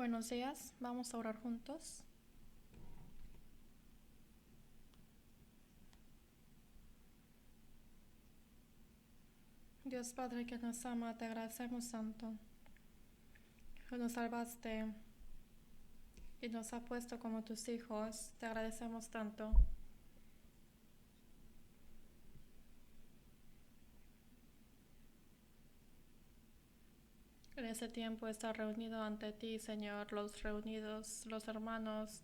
Buenos días, vamos a orar juntos. Dios Padre que nos ama, te agradecemos tanto, que nos salvaste y nos has puesto como tus hijos. Te agradecemos tanto. En ese tiempo está reunido ante ti, Señor, los reunidos, los hermanos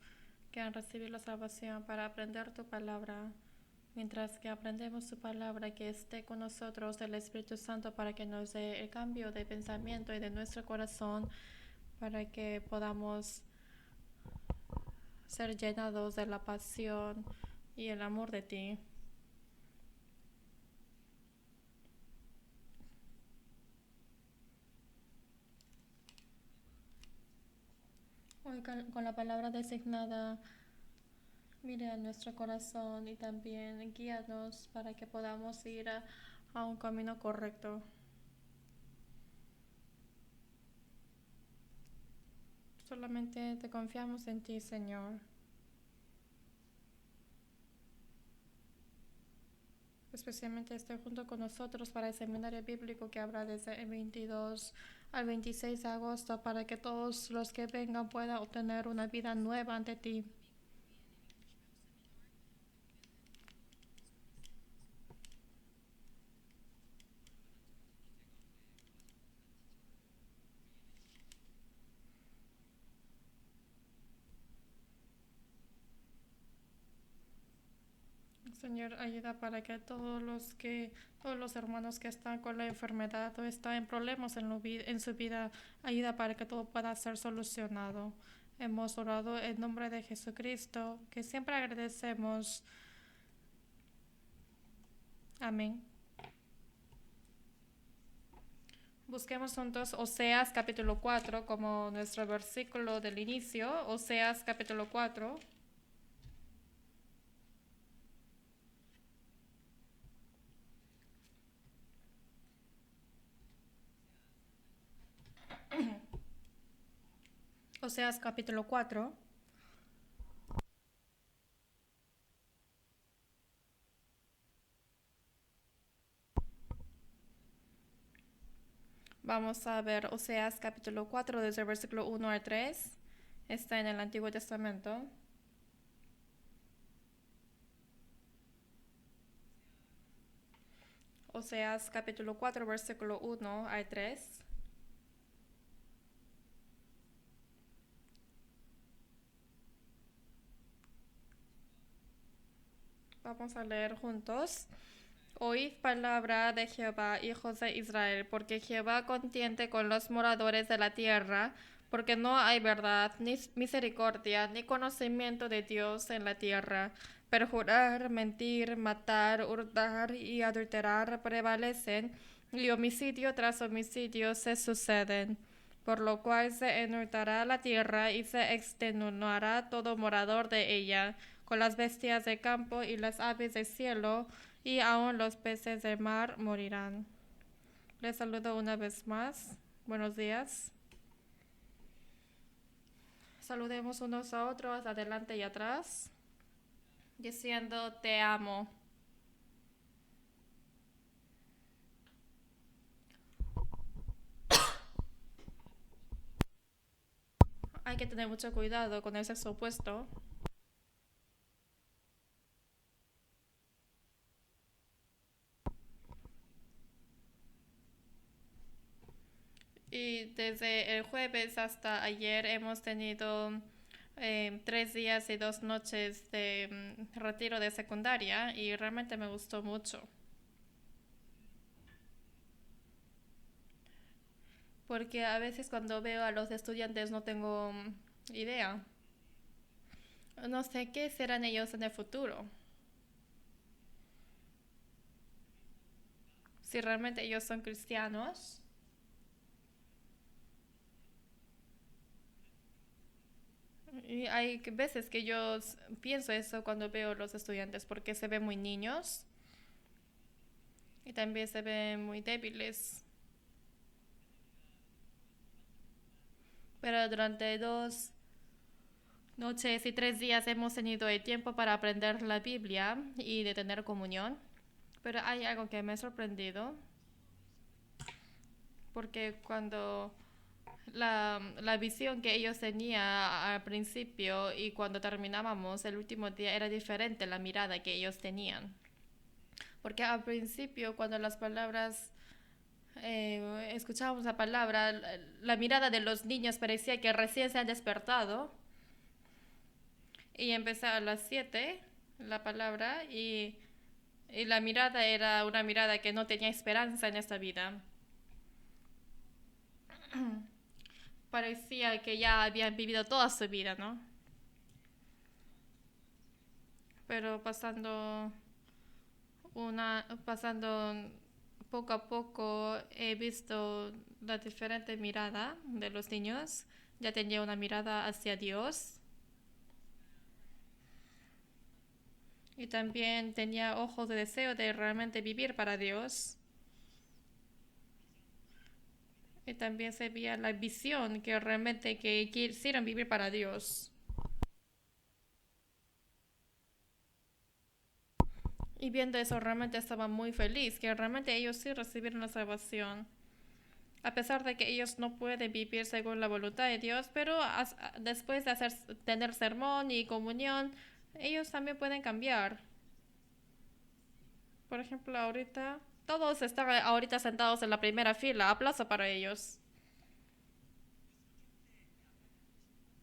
que han recibido la salvación para aprender tu palabra. Mientras que aprendemos tu palabra, que esté con nosotros el Espíritu Santo para que nos dé el cambio de pensamiento y de nuestro corazón, para que podamos ser llenados de la pasión y el amor de ti. Hoy con la palabra designada, mire a nuestro corazón y también guíanos para que podamos ir a un camino correcto. Solamente te confiamos en ti, Señor. Especialmente esté junto con nosotros para el seminario bíblico que habrá desde el 22 al 26 de agosto, para que todos los que vengan puedan obtener una vida nueva ante ti. Señor, ayuda para que todos los hermanos que están con la enfermedad o están en problemas en su vida, ayuda para que todo pueda ser solucionado. Hemos orado en nombre de Jesucristo, que siempre agradecemos. Amén. Busquemos juntos Oseas capítulo 4 como nuestro versículo del inicio. Oseas capítulo 4. Oseas capítulo 4. Vamos a ver Oseas capítulo 4 desde el versículo 1 al 3. Está en el Antiguo Testamento. Oseas capítulo 4 versículo 1 al 3. Vamos a leer juntos. Oíd palabra de Jehová, hijos de Israel, porque Jehová contiende con los moradores de la tierra, porque no hay verdad, ni misericordia, ni conocimiento de Dios en la tierra. Perjurar, mentir, matar, hurtar y adulterar prevalecen, y homicidio tras homicidio se suceden. Por lo cual se enhurtará la tierra y se extenuará todo morador de ella, con las bestias del campo y las aves del cielo, y aun los peces del mar morirán. Les saludo una vez más. Buenos días. Saludemos unos a otros, adelante y atrás, diciendo te amo. Hay que tener mucho cuidado con el sexo opuesto. Y desde el jueves hasta ayer hemos tenido 3 días y 2 noches de retiro de secundaria y realmente me gustó mucho. Porque a veces cuando veo a los estudiantes no tengo idea. No sé qué serán ellos en el futuro. Si realmente ellos son cristianos. Y hay veces que yo pienso eso cuando veo a los estudiantes porque se ven muy niños y también se ven muy débiles. Pero durante 2 noches y 3 días hemos tenido el tiempo para aprender la Biblia y de tener comunión. Pero hay algo que me ha sorprendido, porque cuando la visión que ellos tenían al principio y cuando terminábamos el último día era diferente la mirada que ellos tenían. Porque al principio, cuando las palabras, escuchábamos la palabra, la mirada de los niños parecía que recién se han despertado y empezaba a las 7 la palabra y la mirada era una mirada que no tenía esperanza en esta vida. Parecía que ya habían vivido toda su vida, ¿no? Pero pasando poco a poco he visto la diferente mirada de los niños. Ya tenía una mirada hacia Dios y también tenía ojos de deseo de realmente vivir para Dios. Y también se veía la visión que realmente que quisieron vivir para Dios. Y viendo eso realmente estaba muy feliz, que realmente ellos sí recibieron la salvación. A pesar de que ellos no pueden vivir según la voluntad de Dios, pero después de tener sermón y comunión, ellos también pueden cambiar. Por ejemplo, ahorita, todos están ahorita sentados en la primera fila. Aplauso para ellos.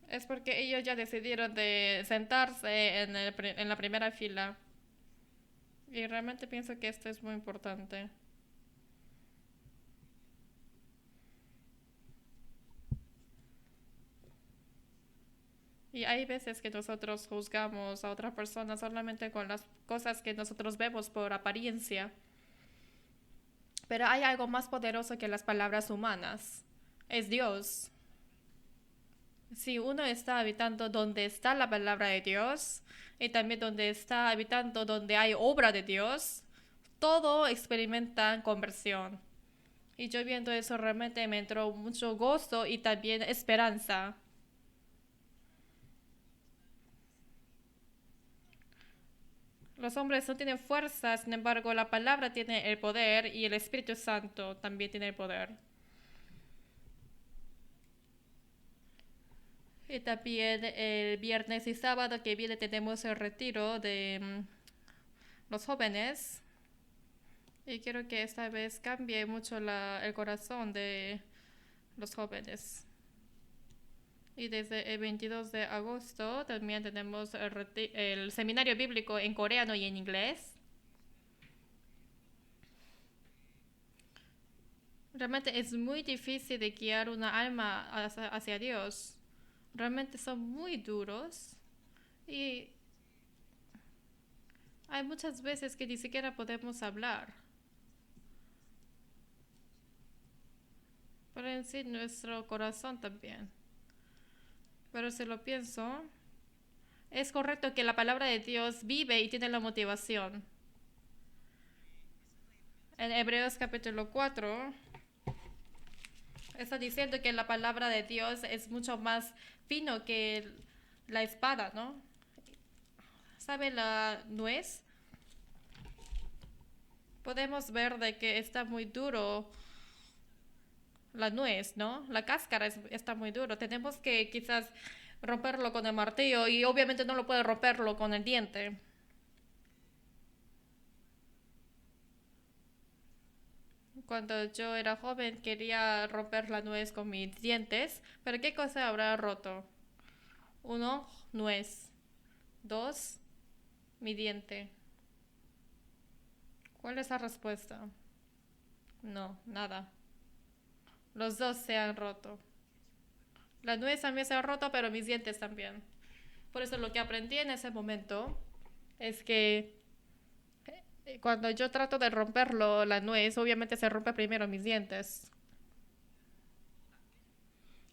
Es porque ellos ya decidieron de sentarse en la primera fila. Y realmente pienso que esto es muy importante. Y hay veces que nosotros juzgamos a otra persona solamente con las cosas que nosotros vemos por apariencia. Pero hay algo más poderoso que las palabras humanas. Es Dios. Si uno está habitando donde está la palabra de Dios y también donde está habitando donde hay obra de Dios, todo experimenta conversión. Y yo viendo eso realmente me entró mucho gozo y también esperanza. Los hombres no tienen fuerza, sin embargo la palabra tiene el poder y el Espíritu Santo también tiene el poder. Y también el viernes y sábado que viene tenemos el retiro de los jóvenes. Y quiero que esta vez cambie mucho el corazón de los jóvenes. Y desde el 22 de agosto también tenemos el seminario bíblico en coreano y en inglés. Realmente es muy difícil de guiar una alma hacia Dios. Realmente son muy duros y hay muchas veces que ni siquiera podemos hablar. Pero en sí nuestro corazón también. Pero si lo pienso, es correcto que la palabra de Dios vive y tiene la motivación. En Hebreos capítulo 4 está diciendo que la palabra de Dios es mucho más fino que la espada, ¿no? ¿Sabe la nuez? Podemos ver de que está muy duro la nuez, ¿no? La cáscara está muy duro. Tenemos que quizás romperlo con el martillo y obviamente no lo puede romperlo con el diente. Cuando yo era joven quería romper la nuez con mis dientes, pero ¿qué cosa habrá roto? Uno, nuez. Dos, mi diente. ¿Cuál es la respuesta? No, nada. Los dos se han roto. La nuez también se ha roto, pero mis dientes también. Por eso lo que aprendí en ese momento es que cuando yo trato de romperlo, la nuez, obviamente se rompe primero mis dientes.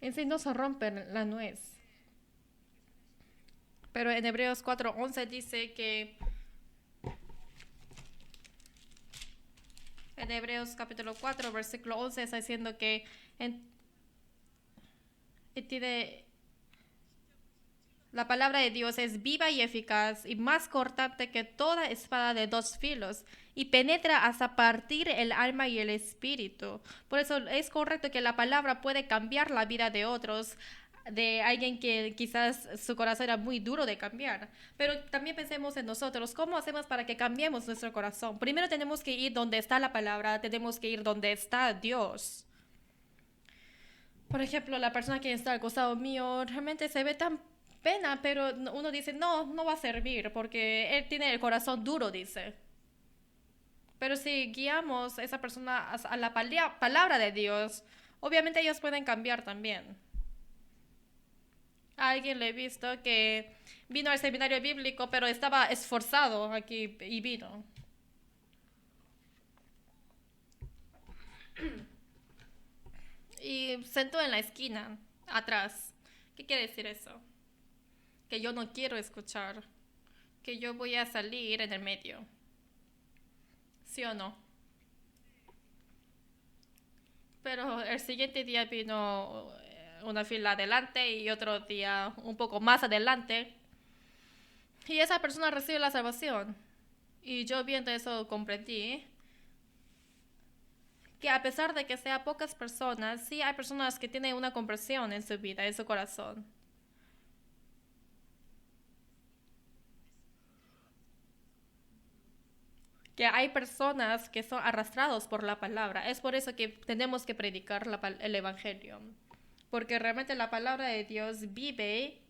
En sí no se rompen la nuez. Pero en Hebreos 4:11 dice que en Hebreos capítulo 4, versículo 11 está diciendo que tiene la palabra de Dios es viva y eficaz y más cortante que toda espada de dos filos y penetra hasta partir el alma y el espíritu. Por eso es correcto que la palabra puede cambiar la vida de otros, de alguien que quizás su corazón era muy duro de cambiar. Pero también pensemos en nosotros, ¿cómo hacemos para que cambiemos nuestro corazón? Primero tenemos que ir donde está la palabra, tenemos que ir donde está Dios. Por ejemplo, la persona que está al costado mío realmente se ve tan pena, pero uno dice, no, no va a servir porque él tiene el corazón duro, dice. Pero si guiamos a esa persona a la palabra de Dios, obviamente ellos pueden cambiar también. A alguien le he visto que vino al seminario bíblico, pero estaba esforzado aquí y vino. Y sentó en la esquina, atrás. ¿Qué quiere decir eso? Que yo no quiero escuchar, que yo voy a salir en el medio. ¿Sí o no? Pero el siguiente día vino una fila adelante y otro día un poco más adelante. Y esa persona recibe la salvación. Y yo viendo eso comprendí que a pesar de que sea pocas personas, sí hay personas que tienen una conversión en su vida, en su corazón. Que hay personas que son arrastrados por la palabra. Es por eso que tenemos que predicar el Evangelio. Porque realmente la palabra de Dios vive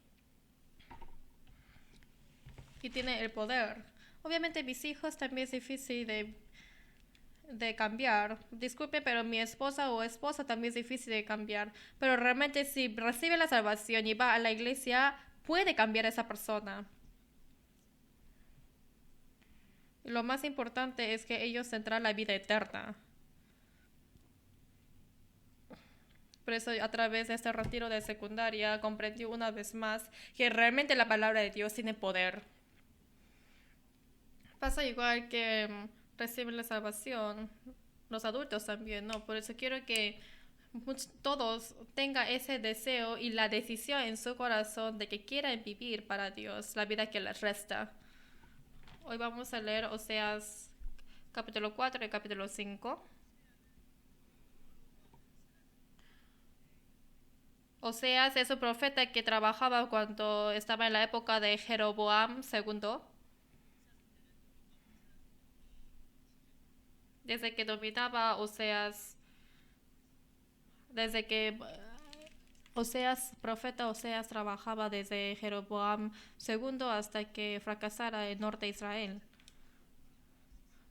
y tiene el poder. Obviamente mis hijos también es difícil de cambiar. Disculpe, pero mi esposa o esposa también es difícil de cambiar. Pero realmente si recibe la salvación y va a la iglesia, puede cambiar a esa persona. Lo más importante es que ellos tendrán la vida eterna. Por eso a través de este retiro de secundaria comprendí una vez más que realmente la palabra de Dios tiene poder. Pasa igual que reciben la salvación los adultos también, ¿no? Por eso quiero que todos tengan ese deseo y la decisión en su corazón de que quieran vivir para Dios la vida que les resta. Hoy vamos a leer Oseas capítulo 4 y capítulo 5. Oseas es un profeta que trabajaba cuando estaba en la época de Jeroboam II. Desde que dominaba Oseas, desde que Oseas, profeta Oseas trabajaba desde Jeroboam II hasta que fracasara el norte de Israel.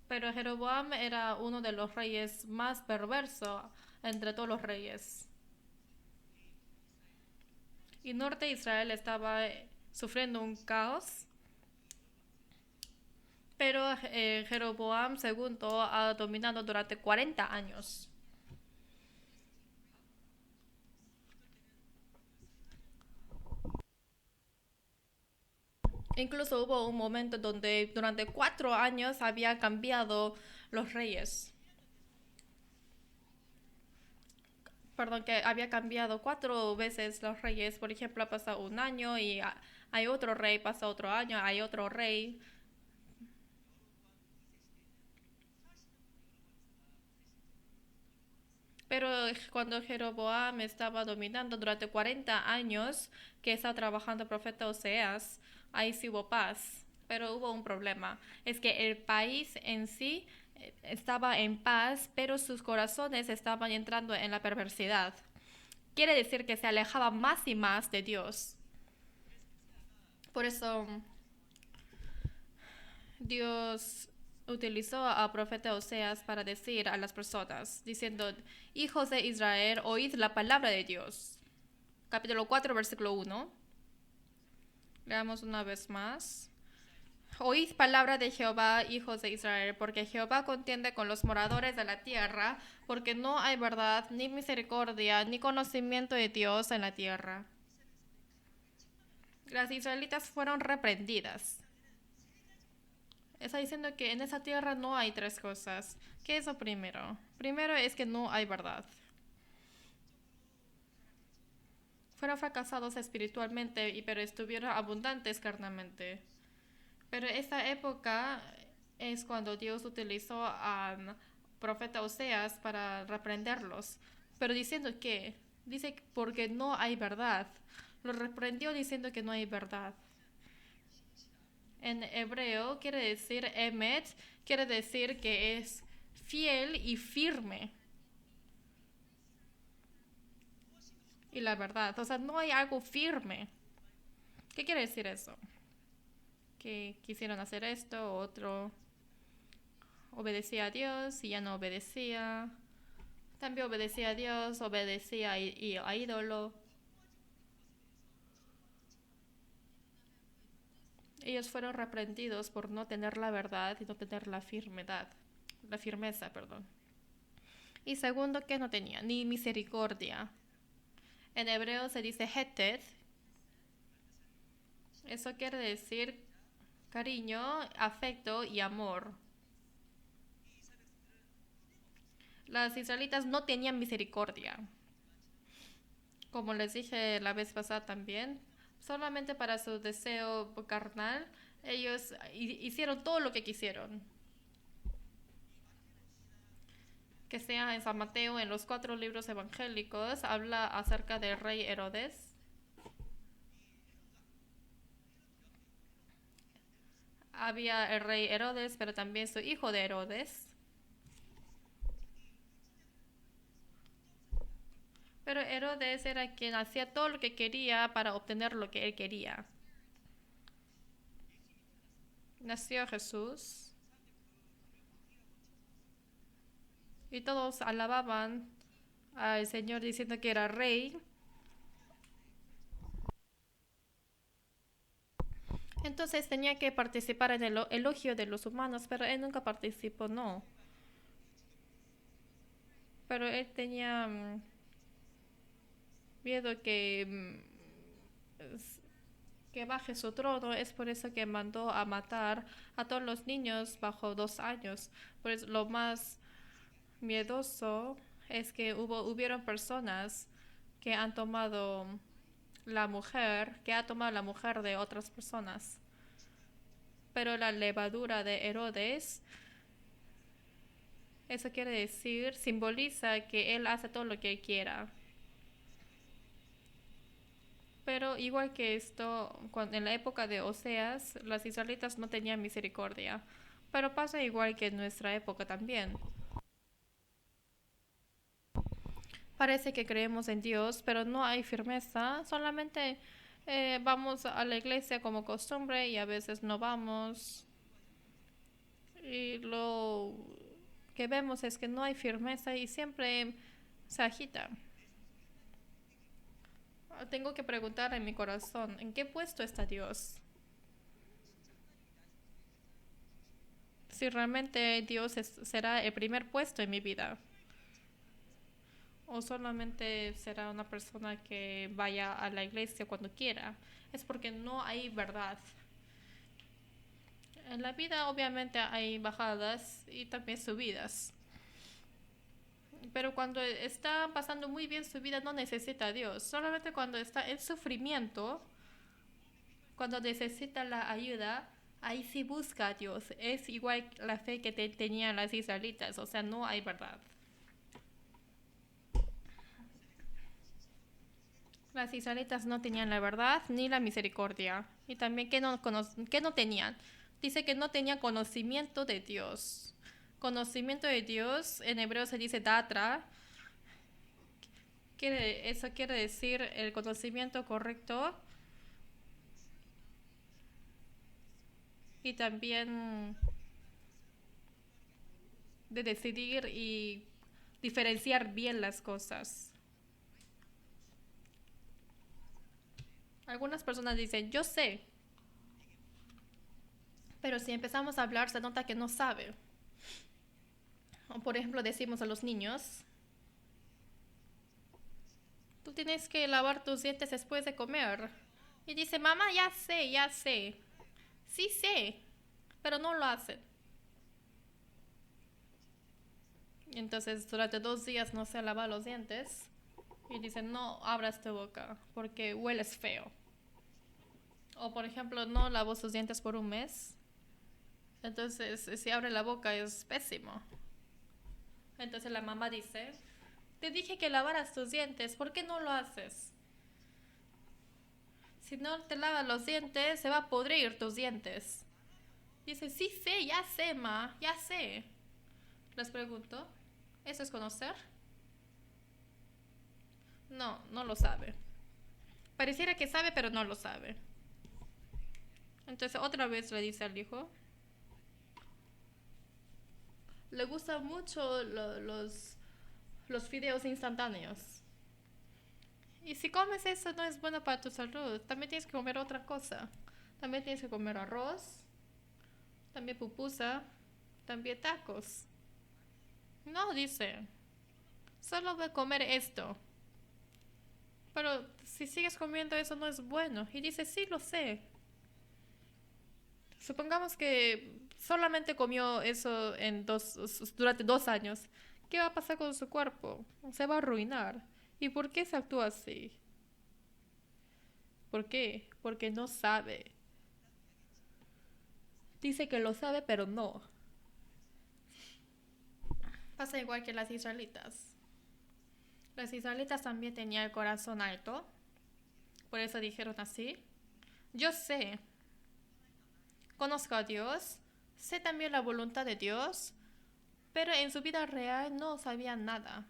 Pero Jeroboam era uno de los reyes más perversos entre todos los reyes. Y norte de Israel estaba sufriendo un caos. Pero Jeroboam II ha dominado durante 40 años. Incluso hubo un momento donde durante 4 años había cambiado los reyes. Perdón, que había cambiado 4 veces los reyes. Por ejemplo, ha pasado un año y hay otro rey, pasa otro año, hay otro rey. Pero cuando Jeroboam estaba dominando durante 40 años, que estaba trabajando el profeta Oseas, ahí sí hubo paz. Pero hubo un problema. Es que el país en sí estaba en paz, pero sus corazones estaban entrando en la perversidad. Quiere decir que se alejaba más y más de Dios. Por eso Dios utilizó a profeta Oseas para decir a las personas, diciendo, hijos de Israel, oíd la palabra de Dios. Capítulo 4, versículo 1. Leamos una vez más. Oíd palabra de Jehová, hijos de Israel, porque Jehová contiende con los moradores de la tierra, porque no hay verdad, ni misericordia, ni conocimiento de Dios en la tierra. Las israelitas fueron reprendidas. Está diciendo que en esa tierra no hay 3 cosas. ¿Qué es lo primero? Primero es que no hay verdad. fueron fracasados espiritualmente, pero estuvieron abundantes carnalmente. Pero esta época es cuando Dios utilizó al profeta Oseas para reprenderlos. Pero diciendo que, dice porque no hay verdad. Lo reprendió diciendo que no hay verdad. En hebreo quiere decir emet, quiere decir que es fiel y firme. Y la verdad, o sea, no hay algo firme. ¿Qué quiere decir eso? Que quisieron hacer esto, otro obedecía a Dios y ya no obedecía. También obedecía a Dios, obedecía a ídolo. Ellos fueron reprendidos por no tener la verdad y no tener la firmeza, perdón. Y segundo, que no tenía ni misericordia. En hebreo se dice heted. Eso quiere decir cariño, afecto y amor. Los israelitas no tenían misericordia. Como les dije la vez pasada también, solamente para su deseo carnal, ellos hicieron todo lo que quisieron. Que sea en San Mateo, en los 4 libros evangélicos, habla acerca del rey Herodes. Había el rey Herodes, pero también su hijo de Herodes. Pero Herodes era quien hacía todo lo que quería para obtener lo que él quería. Nació Jesús y todos alababan al Señor diciendo que era rey. Entonces tenía que participar en el elogio de los humanos, pero él nunca participó, no. Pero él tenía miedo que baje su trono. Es por eso que mandó a matar a todos los niños bajo 2 años. Pues lo más miedoso es que hubieron personas que han tomado que ha tomado la mujer de otras personas. Pero la levadura de Herodes, eso quiere decir, simboliza que él hace todo lo que él quiera. Pero igual que esto, en la época de Oseas, los israelitas no tenían misericordia. Pero pasa igual que en nuestra época también. Parece que creemos en Dios, pero no hay firmeza. Solamente vamos a la iglesia como costumbre y a veces no vamos. Y lo que vemos es que no hay firmeza y siempre se agita. Tengo que preguntar en mi corazón, ¿en qué puesto está Dios? Si realmente Dios será el primer puesto en mi vida. O solamente será una persona que vaya a la iglesia cuando quiera. Es porque no hay verdad. En la vida obviamente hay bajadas y también subidas. Pero cuando está pasando muy bien su vida no necesita a Dios. Solamente cuando está en sufrimiento, cuando necesita la ayuda, ahí sí busca a Dios. Es igual la fe que tenían las israelitas. O sea, no hay verdad. Las israelitas no tenían la verdad ni la misericordia. Y también que no tenían. Dice que no tenían conocimiento de Dios. Conocimiento de Dios, en hebreo se dice datra. Eso quiere decir el conocimiento correcto. Y también de decidir y diferenciar bien las cosas. Algunas personas dicen, yo sé. Pero si empezamos a hablar, se nota que no sabe. O por ejemplo, decimos a los niños, tú tienes que lavar tus dientes después de comer. Y dice, mamá, ya sé. Sí sé, pero no lo hacen. Entonces, durante 2 días no se lava los dientes. y dice, no abras tu boca porque hueles feo. O por ejemplo, no lavó sus dientes por un mes. Entonces, si abre la boca es pésimo. Entonces la mamá dice, te dije que lavaras tus dientes, ¿por qué no lo haces? Si no te lavas los dientes, se va a podrir tus dientes. Dice, sí sé, ya sé, ma, ya sé. Les pregunto, ¿eso es conocer? No, no lo sabe. Pareciera que sabe, pero no lo sabe. Entonces otra vez le dice al hijo, le gustan mucho los fideos instantáneos. Y si comes eso no es bueno para tu salud. También tienes que comer otra cosa. También tienes que comer arroz, también pupusa, también tacos. No, dice, solo voy a comer esto. Pero si sigues comiendo eso no es bueno. Y dice, sí, lo sé. Supongamos que solamente comió eso durante 2 años. ¿Qué va a pasar con su cuerpo? Se va a arruinar. ¿Y por qué se actúa así? ¿Por qué? Porque no sabe. Dice que lo sabe, pero no. Pasa igual que las israelitas. Las israelitas también tenían el corazón alto. Por eso dijeron así. Yo sé, conozco a Dios, sé también la voluntad de Dios, pero en su vida real no sabían nada.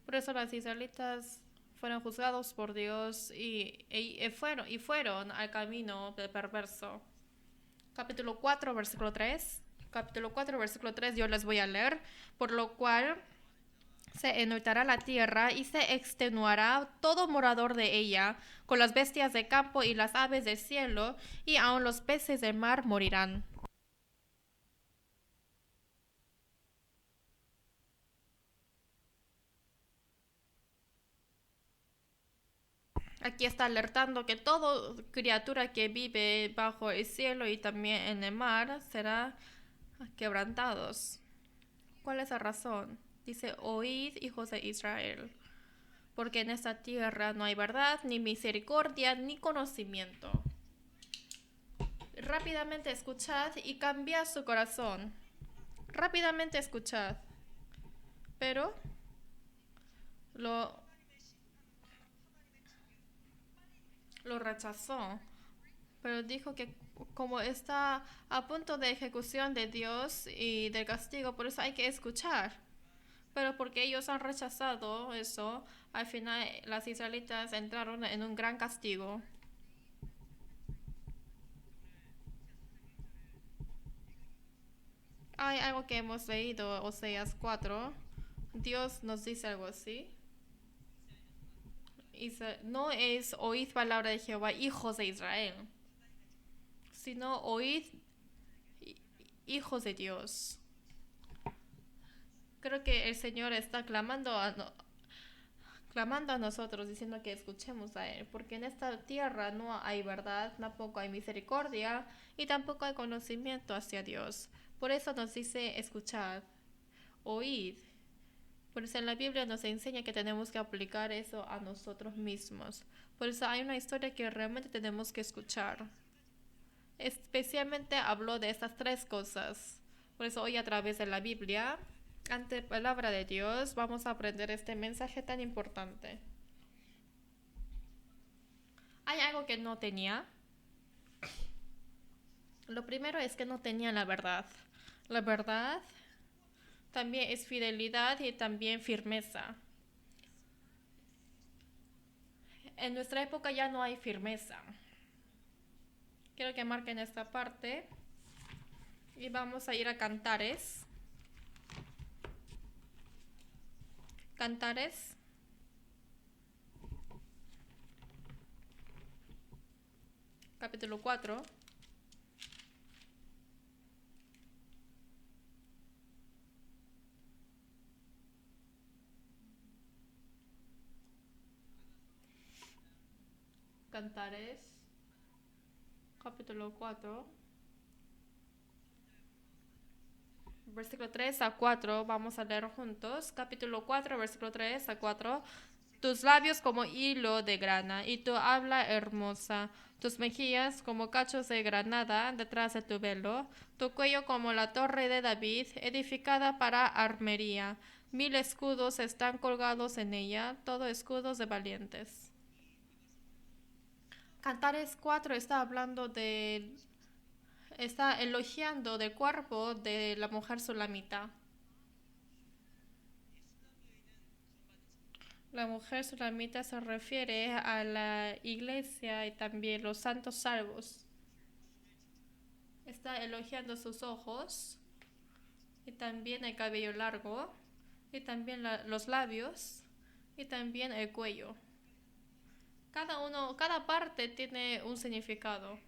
Por eso las israelitas fueron juzgados por Dios y fueron al camino del perverso. Capítulo 4, versículo 3. Capítulo 4, versículo 3 yo les voy a leer. Por lo cual se enlutará la tierra y se extenuará todo morador de ella, con las bestias de campo y las aves del cielo, y aun los peces del mar morirán. Aquí está alertando que toda criatura que vive bajo el cielo y también en el mar será quebrantados. ¿Cuál es la razón? Dice, oíd, hijos de Israel, porque en esta tierra no hay verdad, ni misericordia, ni conocimiento. Rápidamente escuchad y cambiad su corazón. Rápidamente escuchad. Pero lo, lo rechazó. Pero dijo que como está a punto de ejecución de Dios y del castigo, por eso hay que escuchar. Pero porque ellos han rechazado eso, al final las israelitas entraron en un gran castigo. Hay algo que hemos leído, Oseas 4. Dios nos dice algo así. No es oíd palabra de Jehová, hijos de Israel, sino oíd hijos de Dios. Creo que el Señor está clamando a nosotros, diciendo que escuchemos a Él, porque en esta tierra no hay verdad, tampoco hay misericordia y tampoco hay conocimiento hacia Dios. Por eso nos dice escuchad, oíd. Por eso en la Biblia nos enseña que tenemos que aplicar eso a nosotros mismos. Por eso hay una historia que realmente tenemos que escuchar. Especialmente habló de estas tres cosas. Por eso hoy a través de la Biblia, ante palabra de Dios, vamos a aprender este mensaje tan importante. Hay algo que no tenía. Lo primero es que no tenía la verdad. La verdad también es fidelidad y también firmeza. En nuestra época ya no hay firmeza. Quiero que marquen esta parte y vamos a ir a Cantares. Cantares, capítulo 4. Cantares, capítulo 4, versículo 3 a 4, vamos a leer juntos. Capítulo 4, versículo 3 a 4. Tus labios como hilo de grana y tu habla hermosa, tus mejillas como cachos de granada detrás de tu velo, tu cuello como la torre de David, edificada para armería. 1000 escudos están colgados en ella, todo escudos de valientes. Cantares 4 está elogiando del cuerpo de la mujer sulamita. La mujer sulamita se refiere a la iglesia y también los santos salvos. Está elogiando sus ojos y también el cabello largo y también los labios y también el cuello. Cada parte tiene un significado.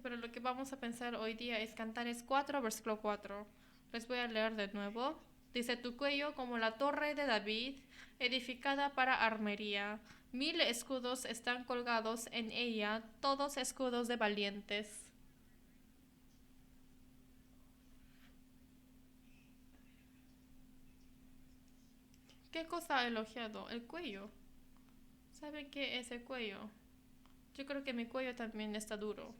Pero lo que vamos a pensar hoy día es Cantares 4, versículo 4. Les voy a leer de nuevo. Dice, tu cuello como la torre de David, edificada para armería. 1000 escudos están colgados en ella, todos escudos de valientes. ¿Qué cosa ha elogiado? El cuello. ¿Saben qué es el cuello? Yo creo que mi cuello también está duro.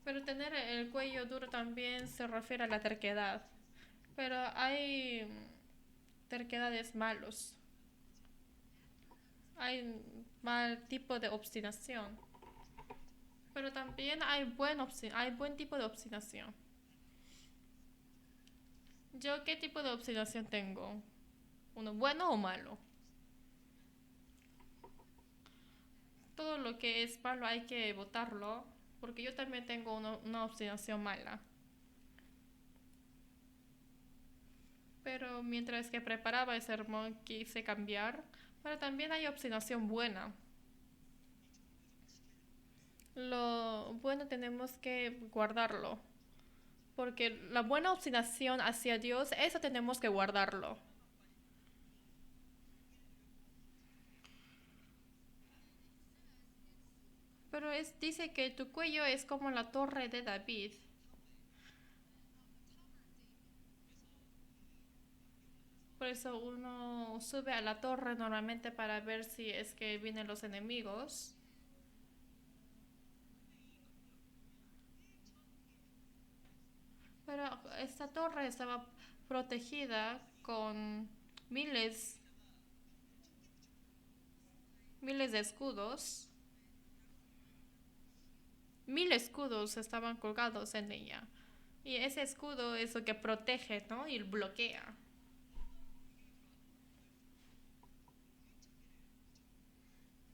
Pero tener el cuello duro también se refiere a la terquedad. Pero hay terquedades malos. Hay mal tipo de obstinación. Pero también hay buen tipo de obstinación. ¿Yo qué tipo de obstinación tengo? ¿Uno bueno o malo? Todo lo que es malo hay que votarlo, porque yo también tengo una obstinación mala. Pero mientras que preparaba el sermón quise cambiar, pero también hay obstinación buena. Lo bueno tenemos que guardarlo, porque la buena obstinación hacia Dios, eso tenemos que guardarlo. Pero dice que tu cuello es como la torre de David. Por eso uno sube a la torre normalmente para ver si es que vienen los enemigos. Pero esta torre estaba protegida con miles, miles de escudos. 1000 escudos estaban colgados en ella. Y ese escudo es lo que protege, ¿no? Y bloquea.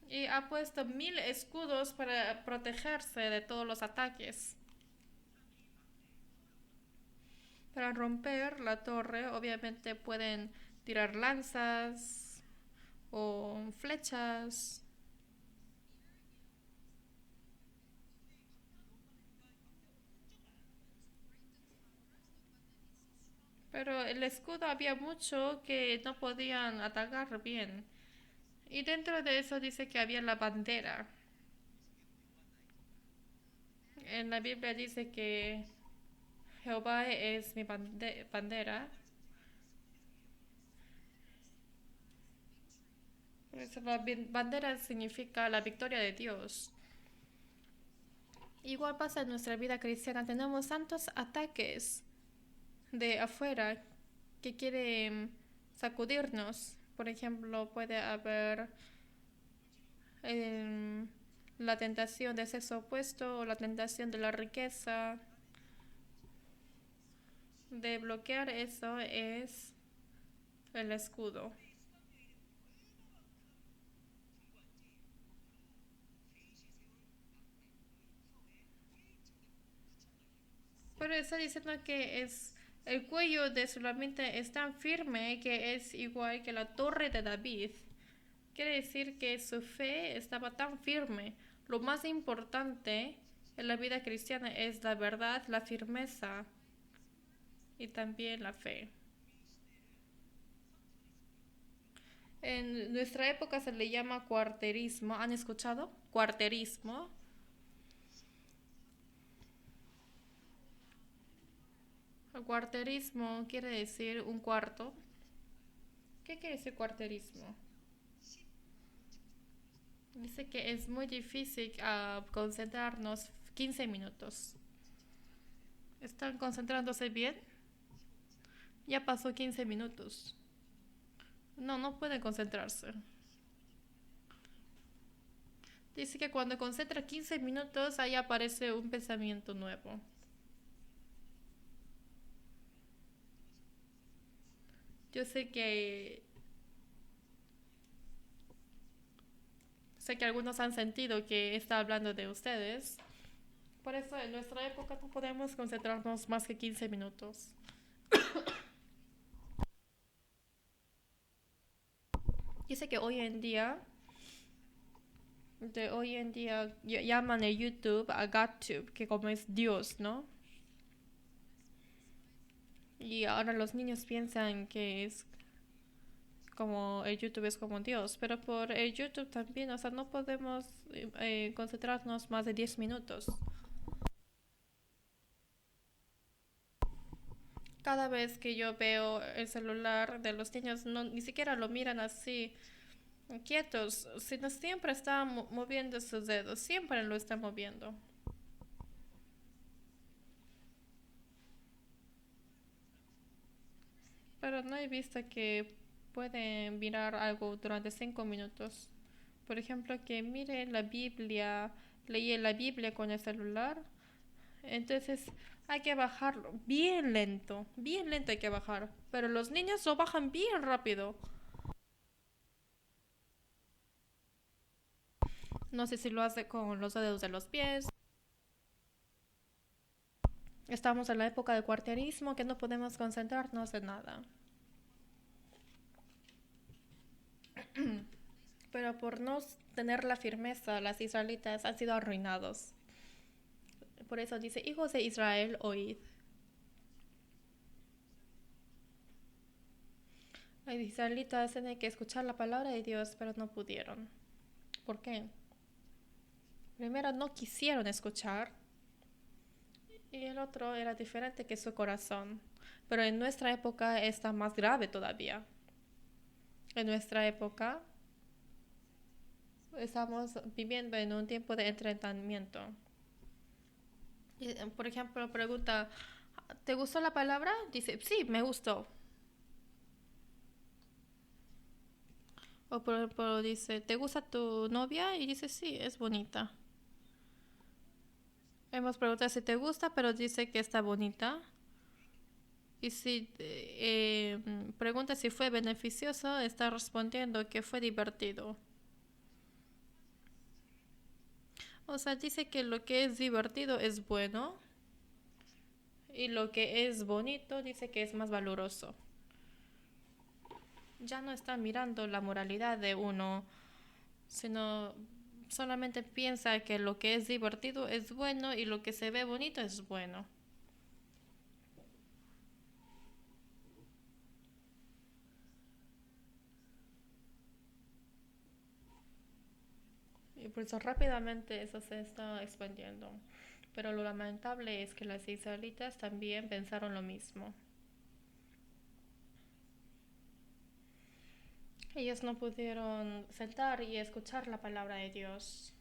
Y ha puesto 1000 escudos para protegerse de todos los ataques. Para romper la torre, obviamente pueden tirar lanzas o flechas. Pero el escudo había mucho que no podían atacar bien. Y dentro de eso dice que había la bandera. En la Biblia dice que Jehová es mi bandera. Por eso la bandera significa la victoria de Dios. Igual pasa en nuestra vida cristiana. Tenemos tantos ataques de afuera que quieren sacudirnos. Por ejemplo, puede haber eh, la tentación de sexo opuesto o la tentación de la riqueza. De bloquear eso es el escudo. Pero está diciendo que el cuello de su mente es tan firme que es igual que la torre de David. Quiere decir que su fe estaba tan firme. Lo más importante en la vida cristiana es la verdad, la firmeza y también la fe. En nuestra época se le llama cuarterismo. ¿Han escuchado? Cuarterismo. El cuarterismo quiere decir un cuarto. ¿Qué quiere decir cuarterismo? Dice que es muy difícil concentrarnos 15 minutos. ¿Están concentrándose bien? Ya pasó 15 minutos. No, no pueden concentrarse. Dice que cuando concentra 15 minutos, ahí aparece un pensamiento nuevo. Yo sé que algunos han sentido que está hablando de ustedes. Por eso en nuestra época no podemos concentrarnos más que 15 minutos. Dice que hoy en día llaman el YouTube a GodTube, que como es Dios, ¿no? Y ahora los niños piensan que es como el YouTube es como Dios, pero por el YouTube también, o sea, no podemos concentrarnos más de 10 minutos. Cada vez que yo veo el celular de los niños, no, ni siquiera lo miran así quietos, sino siempre están moviendo sus dedos, siempre lo están moviendo. Pero no he visto que pueden mirar algo durante 5 minutos. Por ejemplo, que mire la Biblia, leí la Biblia con el celular. Entonces hay que bajarlo bien lento hay que bajar. Pero los niños lo bajan bien rápido. No sé si lo hace con los dedos de los pies. Estamos en la época del cuarterismo que no podemos concentrarnos en nada. Pero por no tener la firmeza, las israelitas han sido arruinados. Por eso dice, hijos de Israel, oíd. Los israelitas tienen que escuchar la palabra de Dios, pero no pudieron. ¿Por qué? Primero no quisieron escuchar y el otro era diferente que su corazón. Pero en nuestra época está más grave todavía. En nuestra época estamos viviendo en un tiempo de entretenimiento. Por ejemplo, pregunta, ¿te gustó la palabra? Dice, sí, me gustó. O por ejemplo dice, ¿te gusta tu novia? Y dice, sí, es bonita. Hemos preguntado si te gusta, pero dice que está bonita. Y si pregunta si fue beneficioso, está respondiendo que fue divertido. O sea, dice que lo que es divertido es bueno y lo que es bonito dice que es más valoroso. Ya no está mirando la moralidad de uno, sino solamente piensa que lo que es divertido es bueno y lo que se ve bonito es bueno. Y por eso rápidamente eso se está expandiendo. Pero lo lamentable es que las israelitas también pensaron lo mismo. Ellos no pudieron sentar y escuchar la palabra de Dios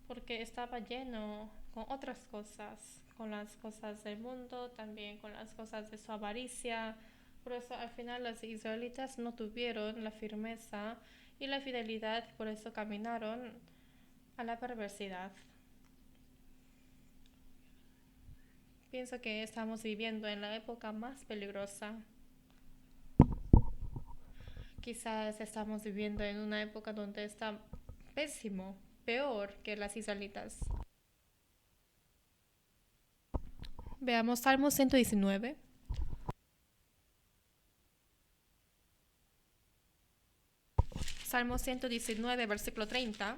porque estaba lleno con otras cosas, con las cosas del mundo, también con las cosas de su avaricia. Por eso al final los israelitas no tuvieron la firmeza y la fidelidad, por eso caminaron a la perversidad. Pienso que estamos viviendo en la época más peligrosa. Quizás estamos viviendo en una época donde está pésimo, peor que las israelitas. Veamos Salmo 119. Salmo 119, versículo 30.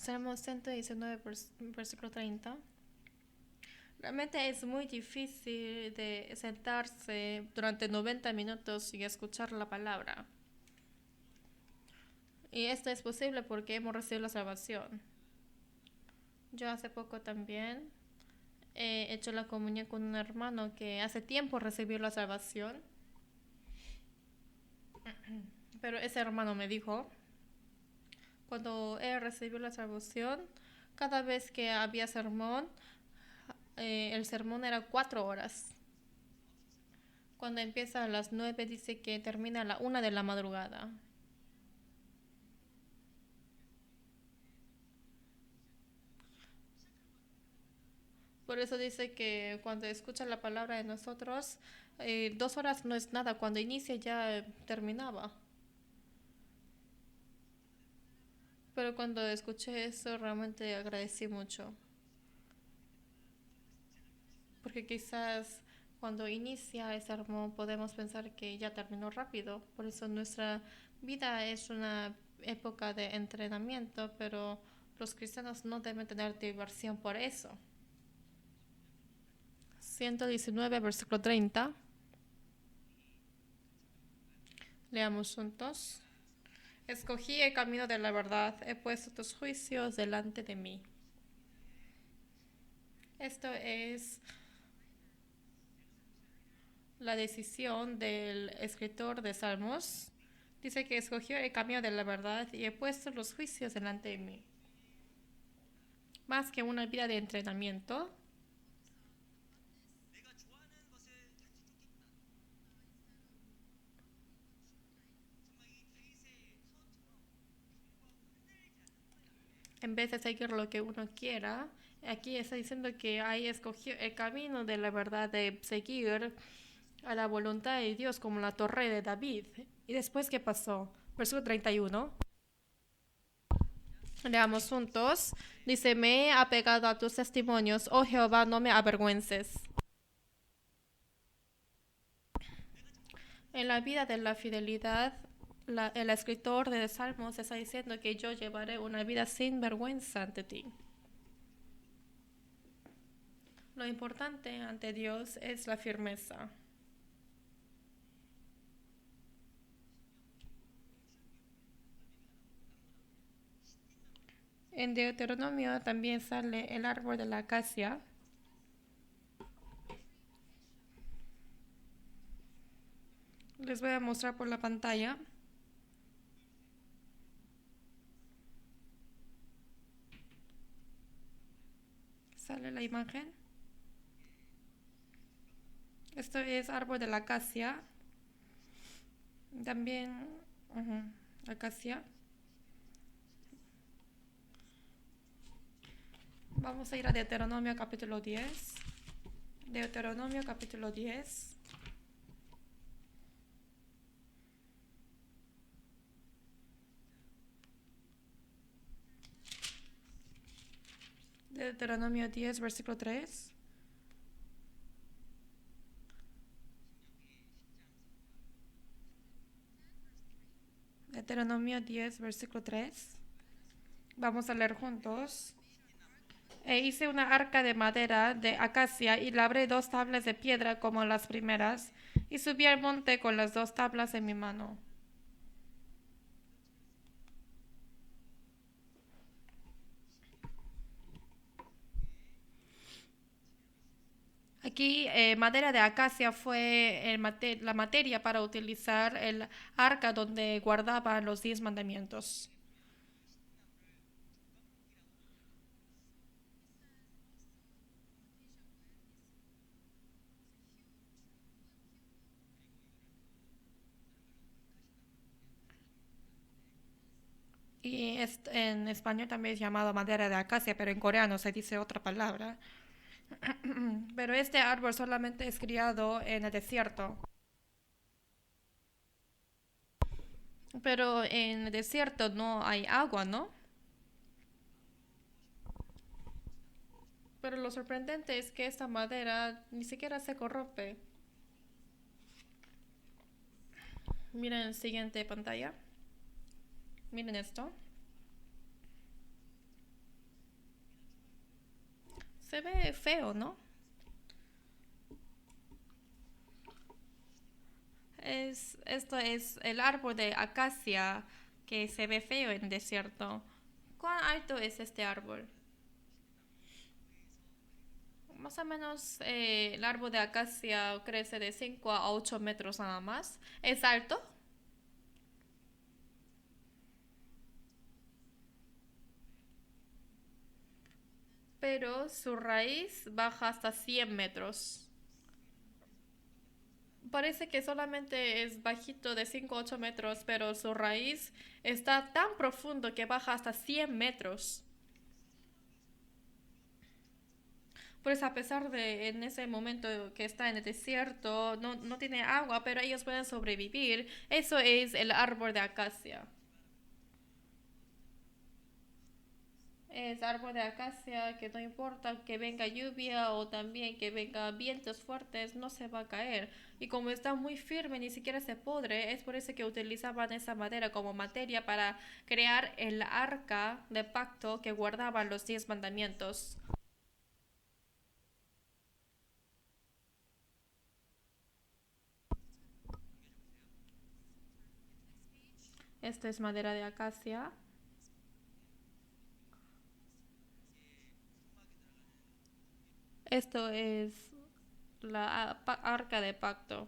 Salmo 119, versículo 30. Realmente es muy difícil de sentarse durante 90 minutos y escuchar la palabra. Y esto es posible porque hemos recibido la salvación. Yo hace poco también he hecho la comunión con un hermano que hace tiempo recibió la salvación. Pero ese hermano me dijo, cuando él recibió la salvación, cada vez que había sermón, el sermón era 4 horas. Cuando empieza a las 9 dice que termina a la 1 de la madrugada. Por eso dice que cuando escucha la palabra de nosotros, 2 horas no es nada. Cuando inicia ya terminaba. Pero cuando escuché eso realmente agradecí mucho. Porque quizás cuando inicia el sermón podemos pensar que ya terminó rápido. Por eso nuestra vida es una época de entrenamiento, pero los cristianos no deben tener diversión por eso. 119, versículo 30. Leamos juntos. Escogí el camino de la verdad, he puesto tus juicios delante de mí. Esto es la decisión del escritor de Salmos. Dice que escogió el camino de la verdad y he puesto los juicios delante de mí. Más que una vida de entrenamiento, en vez de seguir lo que uno quiera, aquí está diciendo que ahí escogió el camino de la verdad, de seguir a la voluntad de Dios como la torre de David. ¿Y después qué pasó? Versículo 31. Leamos juntos. Dice, me he apegado a tus testimonios, oh Jehová, no me avergüences. En la vida de la fidelidad, el escritor de Salmos está diciendo que yo llevaré una vida sin vergüenza ante ti. Lo importante ante Dios es la firmeza. En Deuteronomio también sale el árbol de la acacia. Les voy a mostrar por la pantalla. Sale la imagen. Esto es árbol de la acacia. También acacia. Vamos a ir a Deuteronomio capítulo 10. Deuteronomio capítulo 10. Deuteronomio 10, versículo 3. Deuteronomio 10, versículo 3. Vamos a leer juntos. E hice una arca de madera de acacia y labré 2 tablas de piedra como las primeras, y subí al monte con las 2 tablas en mi mano. Aquí madera de acacia fue la materia para utilizar el arca donde guardaban los 10 mandamientos. Y en español también es llamado madera de acacia, pero en coreano se dice otra palabra. Pero este árbol solamente es criado en el desierto. Pero en el desierto no hay agua, ¿no? Pero lo sorprendente es que esta madera ni siquiera se corrompe. Miren la siguiente pantalla. Miren esto. Se ve feo, ¿no? Esto es el árbol de acacia que se ve feo en el desierto. ¿Cuán alto es este árbol? Más o menos el árbol de acacia crece de 5 a 8 metros nada más. ¿Es alto? Pero su raíz baja hasta 100 metros. Parece que solamente es bajito de 5 a 8 metros, pero su raíz está tan profundo que baja hasta 100 metros. Pues a pesar de en ese momento que está en el desierto, no tiene agua, pero ellos pueden sobrevivir. Eso es el árbol de acacia. Es árbol de acacia que no importa que venga lluvia o también que venga vientos fuertes, no se va a caer. Y como está muy firme, ni siquiera se podre, es por eso que utilizaban esa madera como materia para crear el arca de pacto que guardaban los 10 mandamientos. Esta es madera de acacia. Esto es la arca de pacto.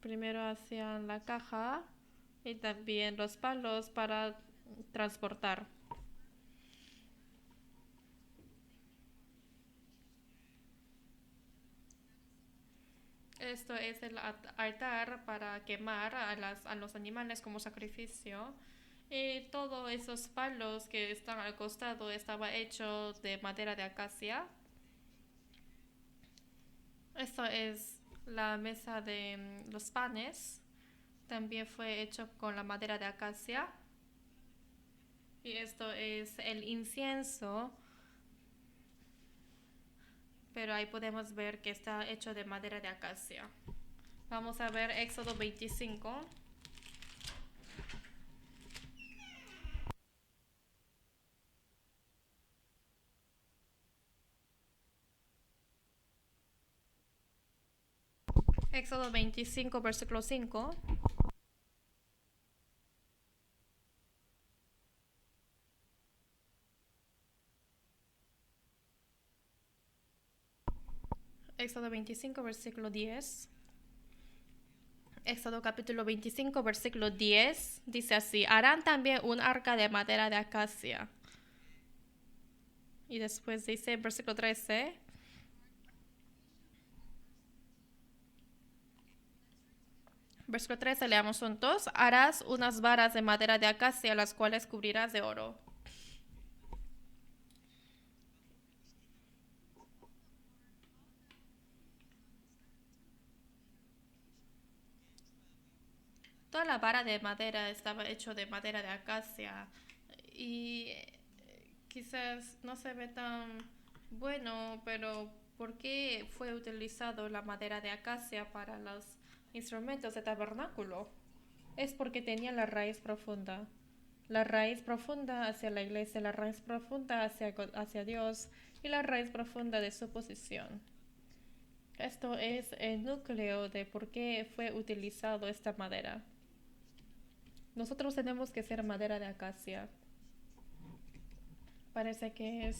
Primero hacían la caja y también los palos para transportar. Esto es el altar para quemar a los animales como sacrificio. Y todos esos palos que están al costado estaba hecho de madera de acacia. Esto es la mesa de los panes. También fue hecho con la madera de acacia. Y esto es el incienso, pero ahí podemos ver que está hecho de madera de acacia. Vamos a ver Éxodo 25. Éxodo 25, versículo 5. Éxodo 25, versículo 10. Éxodo capítulo 25, versículo 10. Dice así: harán también un arca de madera de acacia. Y después dice en versículo 13. Versículo 13, leamos juntos. Harás unas varas de madera de acacia, las cuales cubrirás de oro. Toda la vara de madera estaba hecho de madera de acacia y quizás no se ve tan bueno, pero ¿por qué fue utilizado la madera de acacia para los instrumentos de tabernáculo? Es porque tenía la raíz profunda hacia la iglesia, la raíz profunda hacia Dios y la raíz profunda de su posición. Esto es el núcleo de por qué fue utilizado esta madera. Nosotros tenemos que ser madera de acacia. Parece que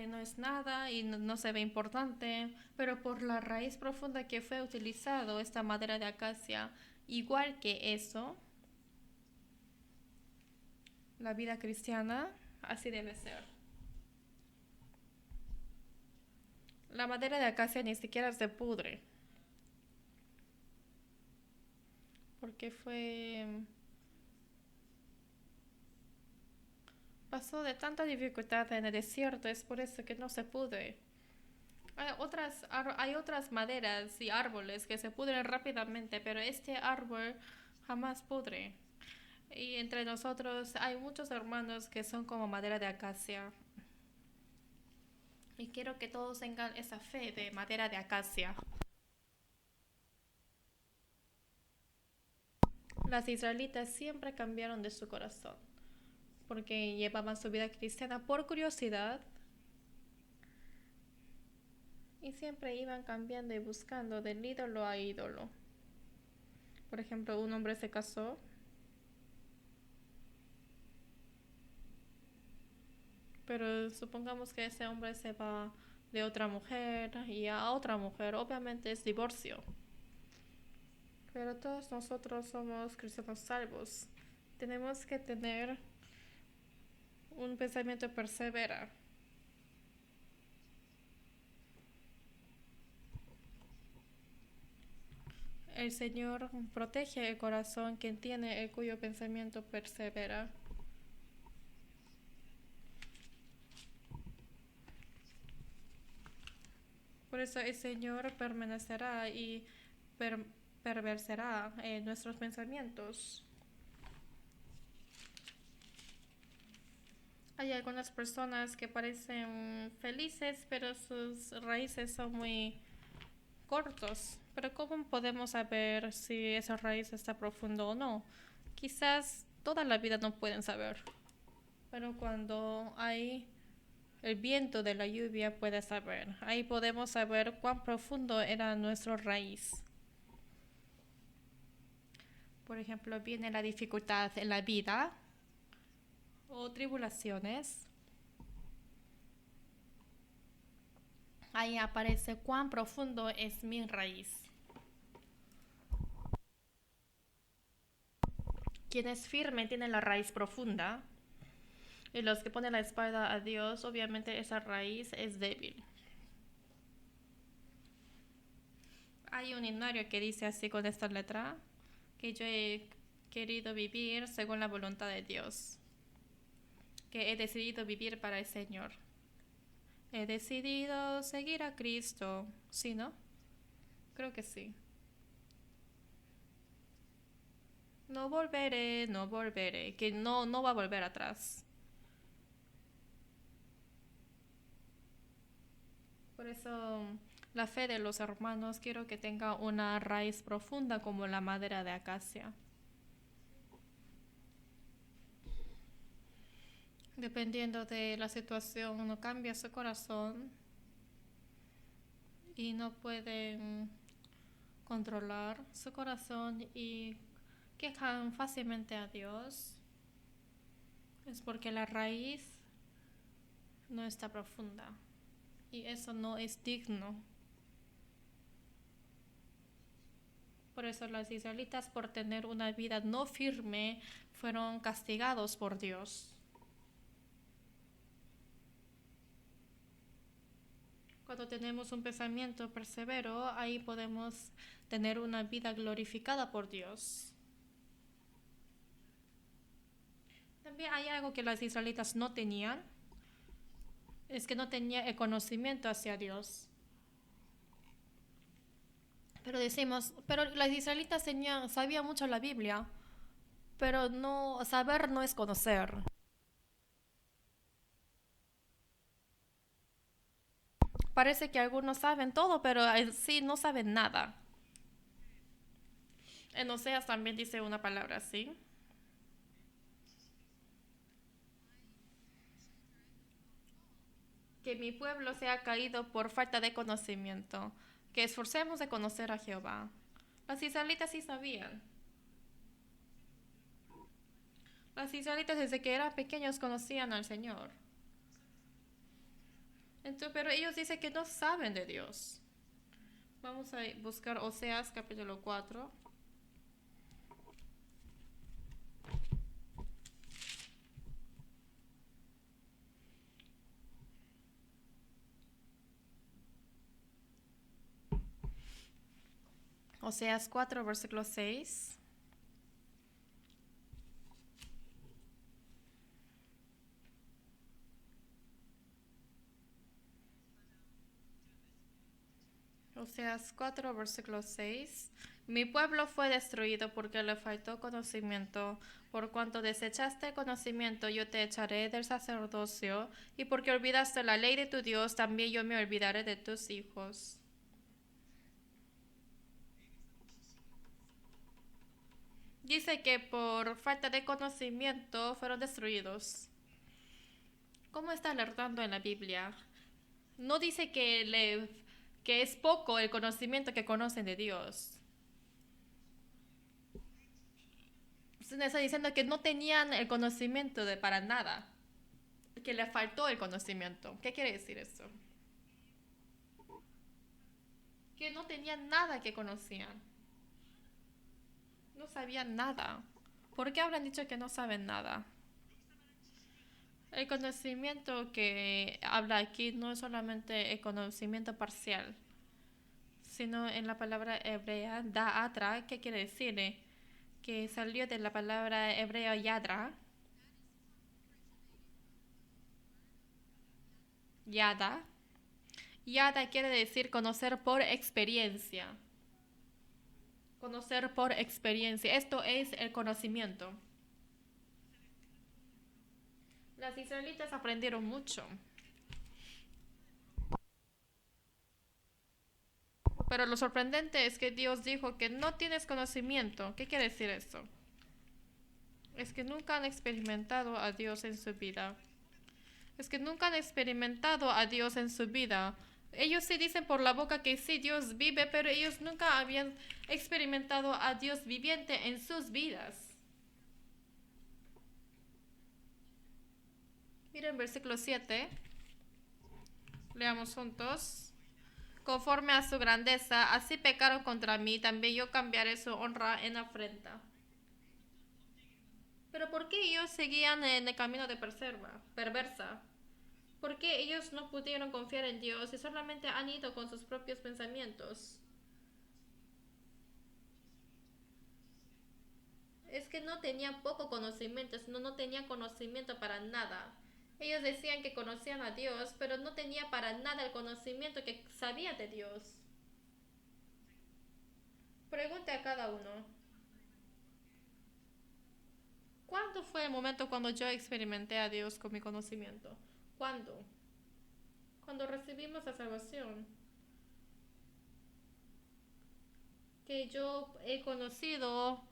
no es nada y no se ve importante, pero por la raíz profunda que fue utilizado esta madera de acacia, igual que eso, la vida cristiana así debe ser. La madera de acacia ni siquiera se pudre, porque pasó de tanta dificultad en el desierto, es por eso que no se pudre. Hay otras maderas y árboles que se pudren rápidamente, pero este árbol jamás pudre. Y entre nosotros hay muchos hermanos que son como madera de acacia. Y quiero que todos tengan esa fe de madera de acacia. Las israelitas siempre cambiaron de su corazón, porque llevaban su vida cristiana por curiosidad y siempre iban cambiando y buscando del ídolo a ídolo. Por ejemplo, un hombre se casó, pero supongamos que ese hombre se va de otra mujer y a otra mujer, obviamente es divorcio. Pero todos nosotros somos cristianos salvos. Tenemos que tener un pensamiento persevera. El Señor protege el corazón quien tiene el cuyo pensamiento persevera. Por eso el Señor permanecerá y perverserá nuestros pensamientos. Hay algunas personas que parecen felices, pero sus raíces son muy cortos. Pero ¿cómo podemos saber si esa raíz está profundo o no? Quizás toda la vida no pueden saber. Pero cuando hay el viento de la lluvia puede saber. Ahí podemos saber cuán profundo era nuestra raíz. Por ejemplo, viene la dificultad en la vida o tribulaciones. Ahí aparece cuán profundo es mi raíz. Quien es firme tiene la raíz profunda. Y los que ponen la espalda a Dios, obviamente esa raíz es débil. Hay un himnario que dice así con esta letra, que yo he querido vivir según la voluntad de Dios, que he decidido vivir para el Señor. He decidido seguir a Cristo. ¿Sí, no? Creo que sí. No volveré, no volveré, que no va a volver atrás. Por eso la fe de los hermanos quiero que tenga una raíz profunda como la madera de acacia. Dependiendo de la situación, uno cambia su corazón y no pueden controlar su corazón y quejan fácilmente a Dios. Es porque la raíz no está profunda y eso no es digno. Por eso los israelitas, por tener una vida no firme, fueron castigados por Dios. Cuando tenemos un pensamiento persevero, ahí podemos tener una vida glorificada por Dios. También hay algo que los israelitas no tenían, es que no tenían el conocimiento hacia Dios. Pero decimos, pero los israelitas sabían mucho la Biblia, pero no saber no es conocer. Parece que algunos saben todo, pero en sí no saben nada. En Oseas también dice una palabra así. Que mi pueblo sea caído por falta de conocimiento. Que esforcemos de conocer a Jehová. Los israelitas sí sabían. Los israelitas desde que eran pequeños conocían al Señor. Entonces, pero ellos dicen que no saben de Dios. Vamos a buscar Oseas capítulo 4. Oseas 4, versículo 6. Oseas 4, versículo 6. Mi pueblo fue destruido porque le faltó conocimiento. Por cuanto desechaste conocimiento, yo te echaré del sacerdocio. Y porque olvidaste la ley de tu Dios, también yo me olvidaré de tus hijos. dice que por falta de conocimiento fueron destruidos. ¿Cómo está alertando en la Biblia? No dice que es poco el conocimiento que conocen de Dios. Se está diciendo que no tenían el conocimiento para nada. Que le faltó el conocimiento. ¿Qué quiere decir eso? Que no tenían nada que conocían. No sabían nada. ¿Por qué habrán dicho que no saben nada? El conocimiento que habla aquí no es solamente el conocimiento parcial, sino en la palabra hebrea da'atra, ¿qué quiere decir? Que salió de la palabra hebrea yadra, yada. Yada quiere decir conocer por experiencia. Conocer por experiencia. Esto es el conocimiento. Las israelitas aprendieron mucho. Pero lo sorprendente es que Dios dijo que no tienes conocimiento. ¿Qué quiere decir eso? Es que nunca han experimentado a Dios en su vida. Es que nunca han experimentado a Dios en su vida. Ellos sí dicen por la boca que sí, Dios vive, pero ellos nunca habían experimentado a Dios viviente en sus vidas. Miren versículo 7. Leamos juntos. Conforme a su grandeza, así pecaron contra mí, también yo cambiaré su honra en afrenta. Pero ¿por qué ellos seguían en el camino de perversa? ¿Por qué ellos no pudieron confiar en Dios y solamente han ido con sus propios pensamientos? Es que no tenían poco conocimiento, sino no tenían conocimiento para nada. Ellos decían que conocían a Dios, pero no tenían para nada el conocimiento que sabía de Dios. Pregunte a cada uno. ¿Cuándo fue el momento cuando yo experimenté a Dios con mi conocimiento? ¿Cuándo? Cuando recibimos la salvación. Que yo he conocido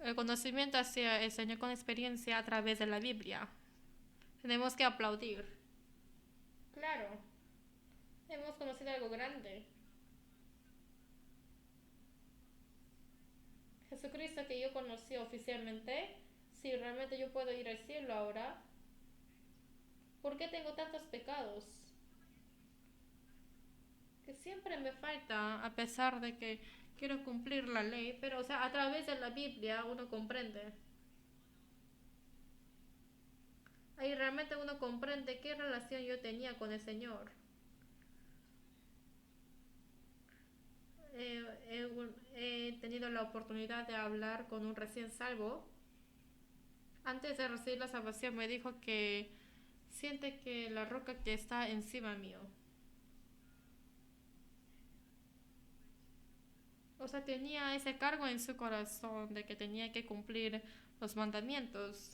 el conocimiento hacia el Señor con experiencia a través de la Biblia. Tenemos que aplaudir. Claro, hemos conocido algo grande. Jesucristo que yo conocí oficialmente, si realmente yo puedo ir al cielo ahora, ¿por qué tengo tantos pecados? Que siempre me falta, a pesar de que quiero cumplir la ley, pero o sea, a través de la Biblia uno comprende. Ahí realmente uno comprende qué relación yo tenía con el Señor. He tenido la oportunidad de hablar con un recién salvo. Antes de recibir la salvación me dijo que siente que la roca que está encima mío. O sea, tenía ese cargo en su corazón de que tenía que cumplir los mandamientos.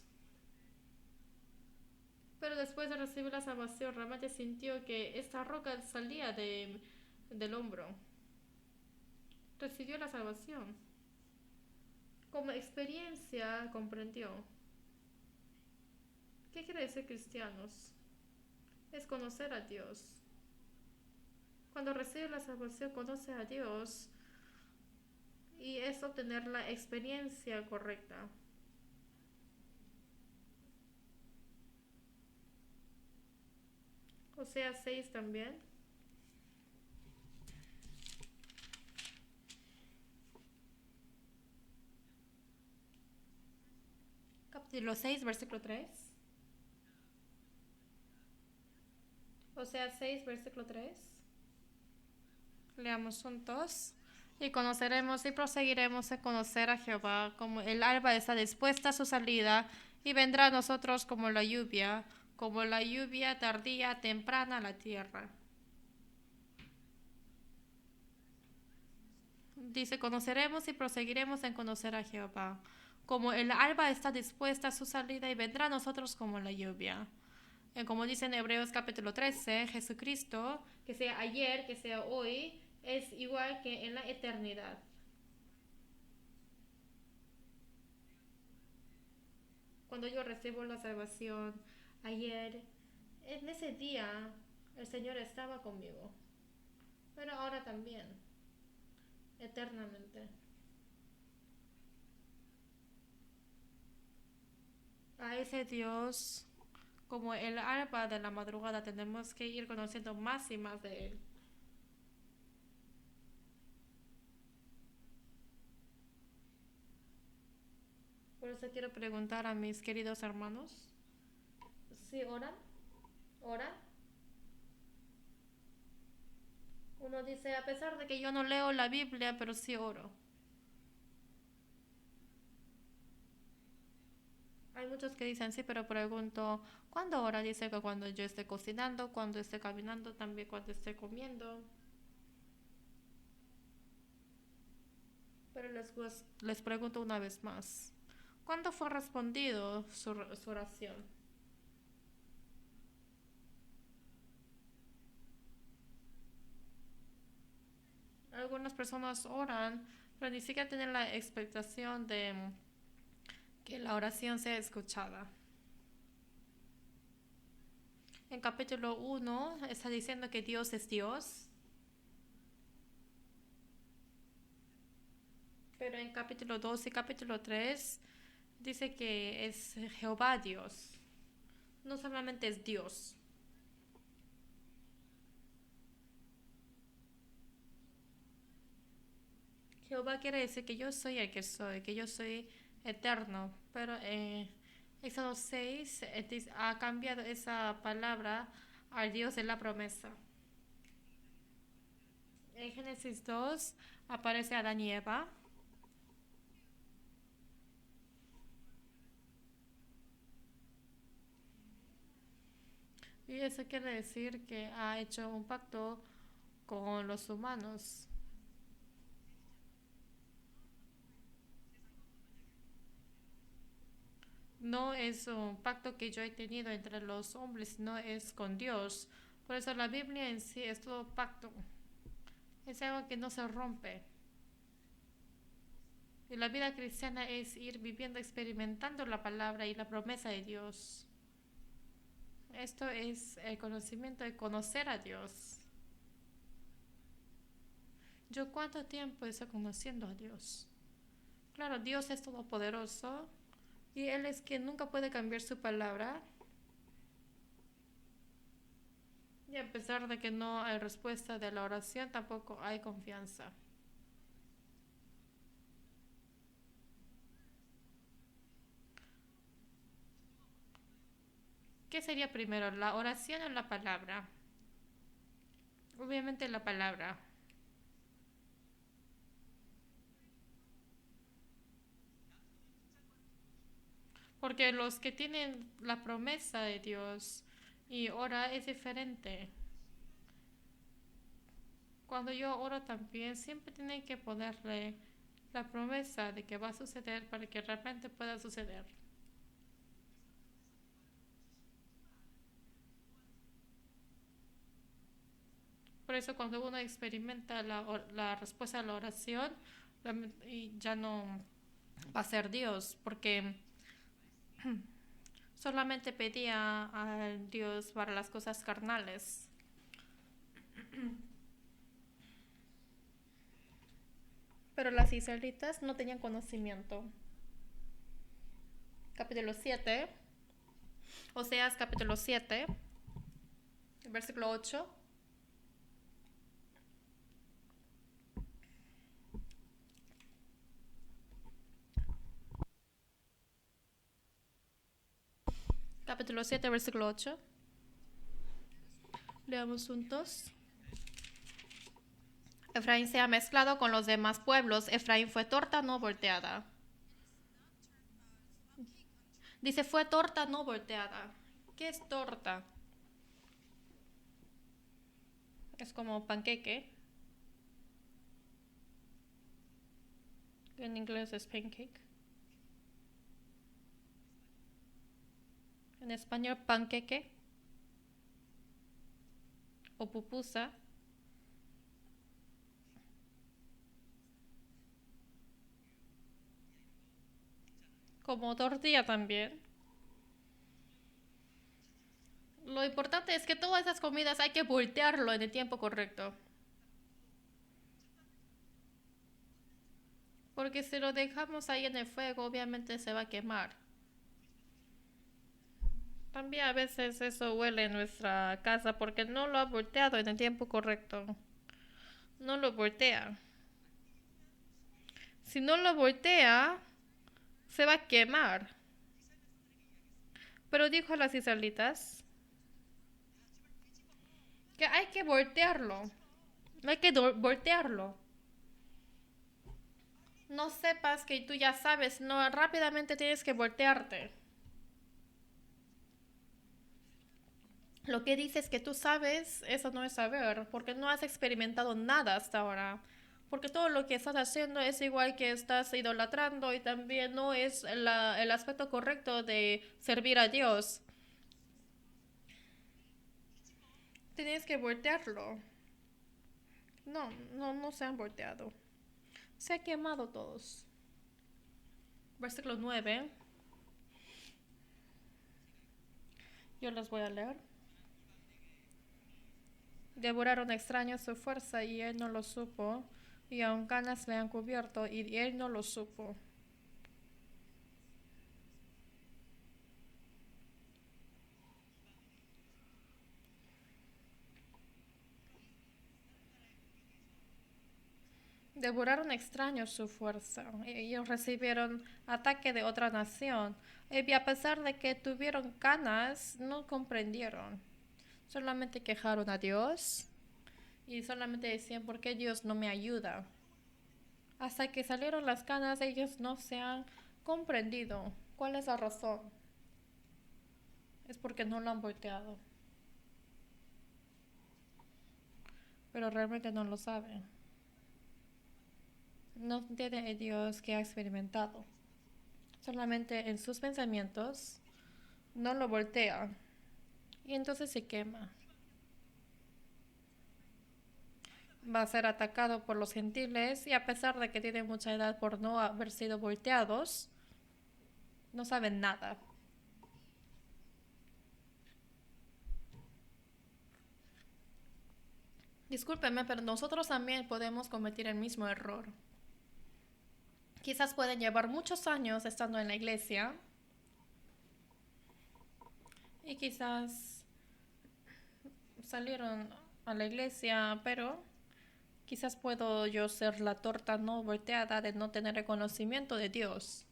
Pero después de recibir la salvación, realmente sintió que esta roca salía del hombro. Recibió la salvación. Como experiencia comprendió. ¿Qué quiere decir cristianos? Es conocer a Dios. Cuando recibe la salvación, conoce a Dios y es obtener la experiencia correcta. Oseas 6 también. Capítulo 6, versículo 3. Oseas 6, versículo 3. Leamos juntos. Y conoceremos y proseguiremos a conocer a Jehová, como el alba está dispuesta a su salida, y vendrá a nosotros como la lluvia tardía, temprana a la tierra. Dice, conoceremos y proseguiremos en conocer a Jehová, como el alba está dispuesta a su salida, y vendrá a nosotros como la lluvia. Como dice en Hebreos capítulo 13, Jesucristo, que sea ayer, que sea hoy, es igual que en la eternidad. Cuando yo recibo la salvación ayer, en ese día el Señor estaba conmigo, pero ahora también, eternamente. A ese Dios, como el alba de la madrugada, tenemos que ir conociendo más y más de Él. Por eso quiero preguntar a mis queridos hermanos, ¿sí oran? ¿Oran? Uno dice, a pesar de que yo no leo la Biblia, pero sí oro. Hay muchos que dicen sí, pero pregunto, ¿cuándo ora? Dice que cuando yo esté cocinando, cuando esté caminando, también cuando esté comiendo. Pero les pregunto una vez más, ¿cuándo fue respondido su oración? Algunas personas oran, pero ni siquiera tienen la expectación de que la oración sea escuchada. En capítulo 1 está diciendo que Dios es Dios, pero en capítulo 2 y capítulo 3 dice que es Jehová Dios. No solamente es Dios. Jehová quiere decir que yo soy el que soy, que yo soy eterno. Pero Éxodo 6 ha cambiado esa palabra al Dios de la promesa. En Génesis 2 aparece Adán y Eva. Y eso quiere decir que ha hecho un pacto con los humanos. No es un pacto que yo he tenido entre los hombres, sino es con Dios. Por eso la Biblia en sí es todo pacto. Es algo que no se rompe. Y la vida cristiana es ir viviendo, experimentando la palabra y la promesa de Dios. Esto es el conocimiento de conocer a Dios. ¿Yo cuánto tiempo estoy conociendo a Dios? Claro, Dios es todopoderoso y Él es quien nunca puede cambiar su palabra. Y a pesar de que no hay respuesta de la oración, tampoco hay confianza. ¿Qué sería primero, la oración o la palabra? Obviamente la palabra. Porque los que tienen la promesa de Dios y ora es diferente. Cuando yo oro también, siempre tienen que ponerle la promesa de que va a suceder para que realmente pueda suceder. Por eso cuando uno experimenta la respuesta a la oración, y ya no va a ser Dios, porque solamente pedía a Dios para las cosas carnales. Pero las israelitas no tenían conocimiento. Capítulo 7, Oseas capítulo 7, versículo 8. Capítulo 7, versículo 8. Leamos juntos. Efraín se ha mezclado con los demás pueblos. Efraín fue torta no volteada. Dice, fue torta no volteada. ¿Qué es torta? Es como panqueque. En inglés es pancake. En español, panqueque o pupusa. Como tortilla también. Lo importante es que todas esas comidas hay que voltearlo en el tiempo correcto. Porque si lo dejamos ahí en el fuego, obviamente se va a quemar. También a veces eso huele en nuestra casa porque no lo ha volteado en el tiempo correcto. No lo voltea. Si no lo voltea, se va a quemar. Pero dijo a las israelitas que hay que voltearlo. Hay que voltearlo. No sepas que tú ya sabes, no, rápidamente tienes que voltearte. Lo que dices que tú sabes, eso no es saber, porque no has experimentado nada hasta ahora. Porque todo lo que estás haciendo es igual que estás idolatrando y también no es el aspecto correcto de servir a Dios. Tienes que voltearlo. No, no se han volteado. Se ha quemado todos. Versículo 9. Yo les voy a leer. Devoraron extraños su fuerza y él no lo supo, y aun canas le han cubierto y él no lo supo. Devoraron extraños su fuerza. Ellos recibieron ataque de otra nación. Y a pesar de que tuvieron canas, no comprendieron. Solamente quejaron a Dios y solamente decían, ¿por qué Dios no me ayuda? Hasta que salieron las canas, ellos no se han comprendido. ¿Cuál es la razón? Es porque no lo han volteado. Pero realmente no lo saben. No tiene el Dios que ha experimentado. Solamente en sus pensamientos no lo voltea y entonces se quema. Va a ser atacado por los gentiles y a pesar de que tiene mucha edad por no haber sido volteados, no saben nada. Discúlpenme, pero nosotros también podemos cometer el mismo error. Quizás pueden llevar muchos años estando en la iglesia y quizás salieron a la iglesia, pero quizás puedo yo ser la torta no volteada de no tener el conocimiento de Dios.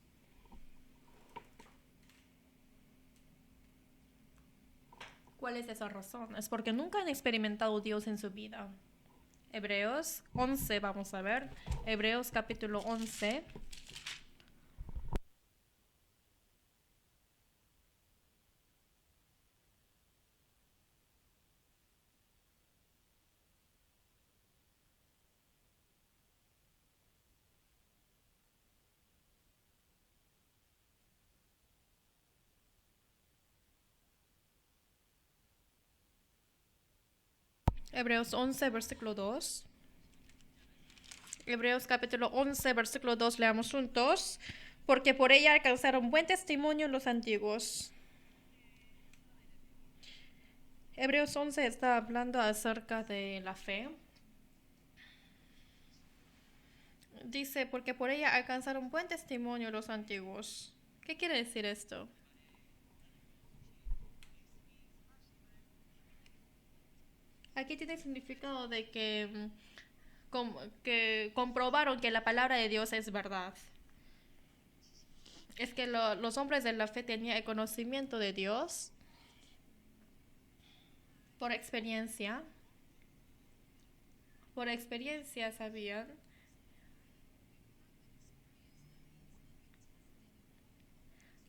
¿Cuál es esa razón? Es porque nunca han experimentado Dios en su vida. Hebreos 11, vamos a ver. Hebreos capítulo 11. Hebreos 11, versículo 2. Hebreos capítulo 11, versículo 2, leamos juntos. Porque por ella alcanzaron buen testimonio los antiguos. Hebreos 11 está hablando acerca de la fe. Dice, porque por ella alcanzaron buen testimonio los antiguos. ¿Qué quiere decir esto? Aquí tiene el significado de que comprobaron que la palabra de Dios es verdad. Es que los hombres de la fe tenían el conocimiento de Dios por experiencia. Por experiencia sabían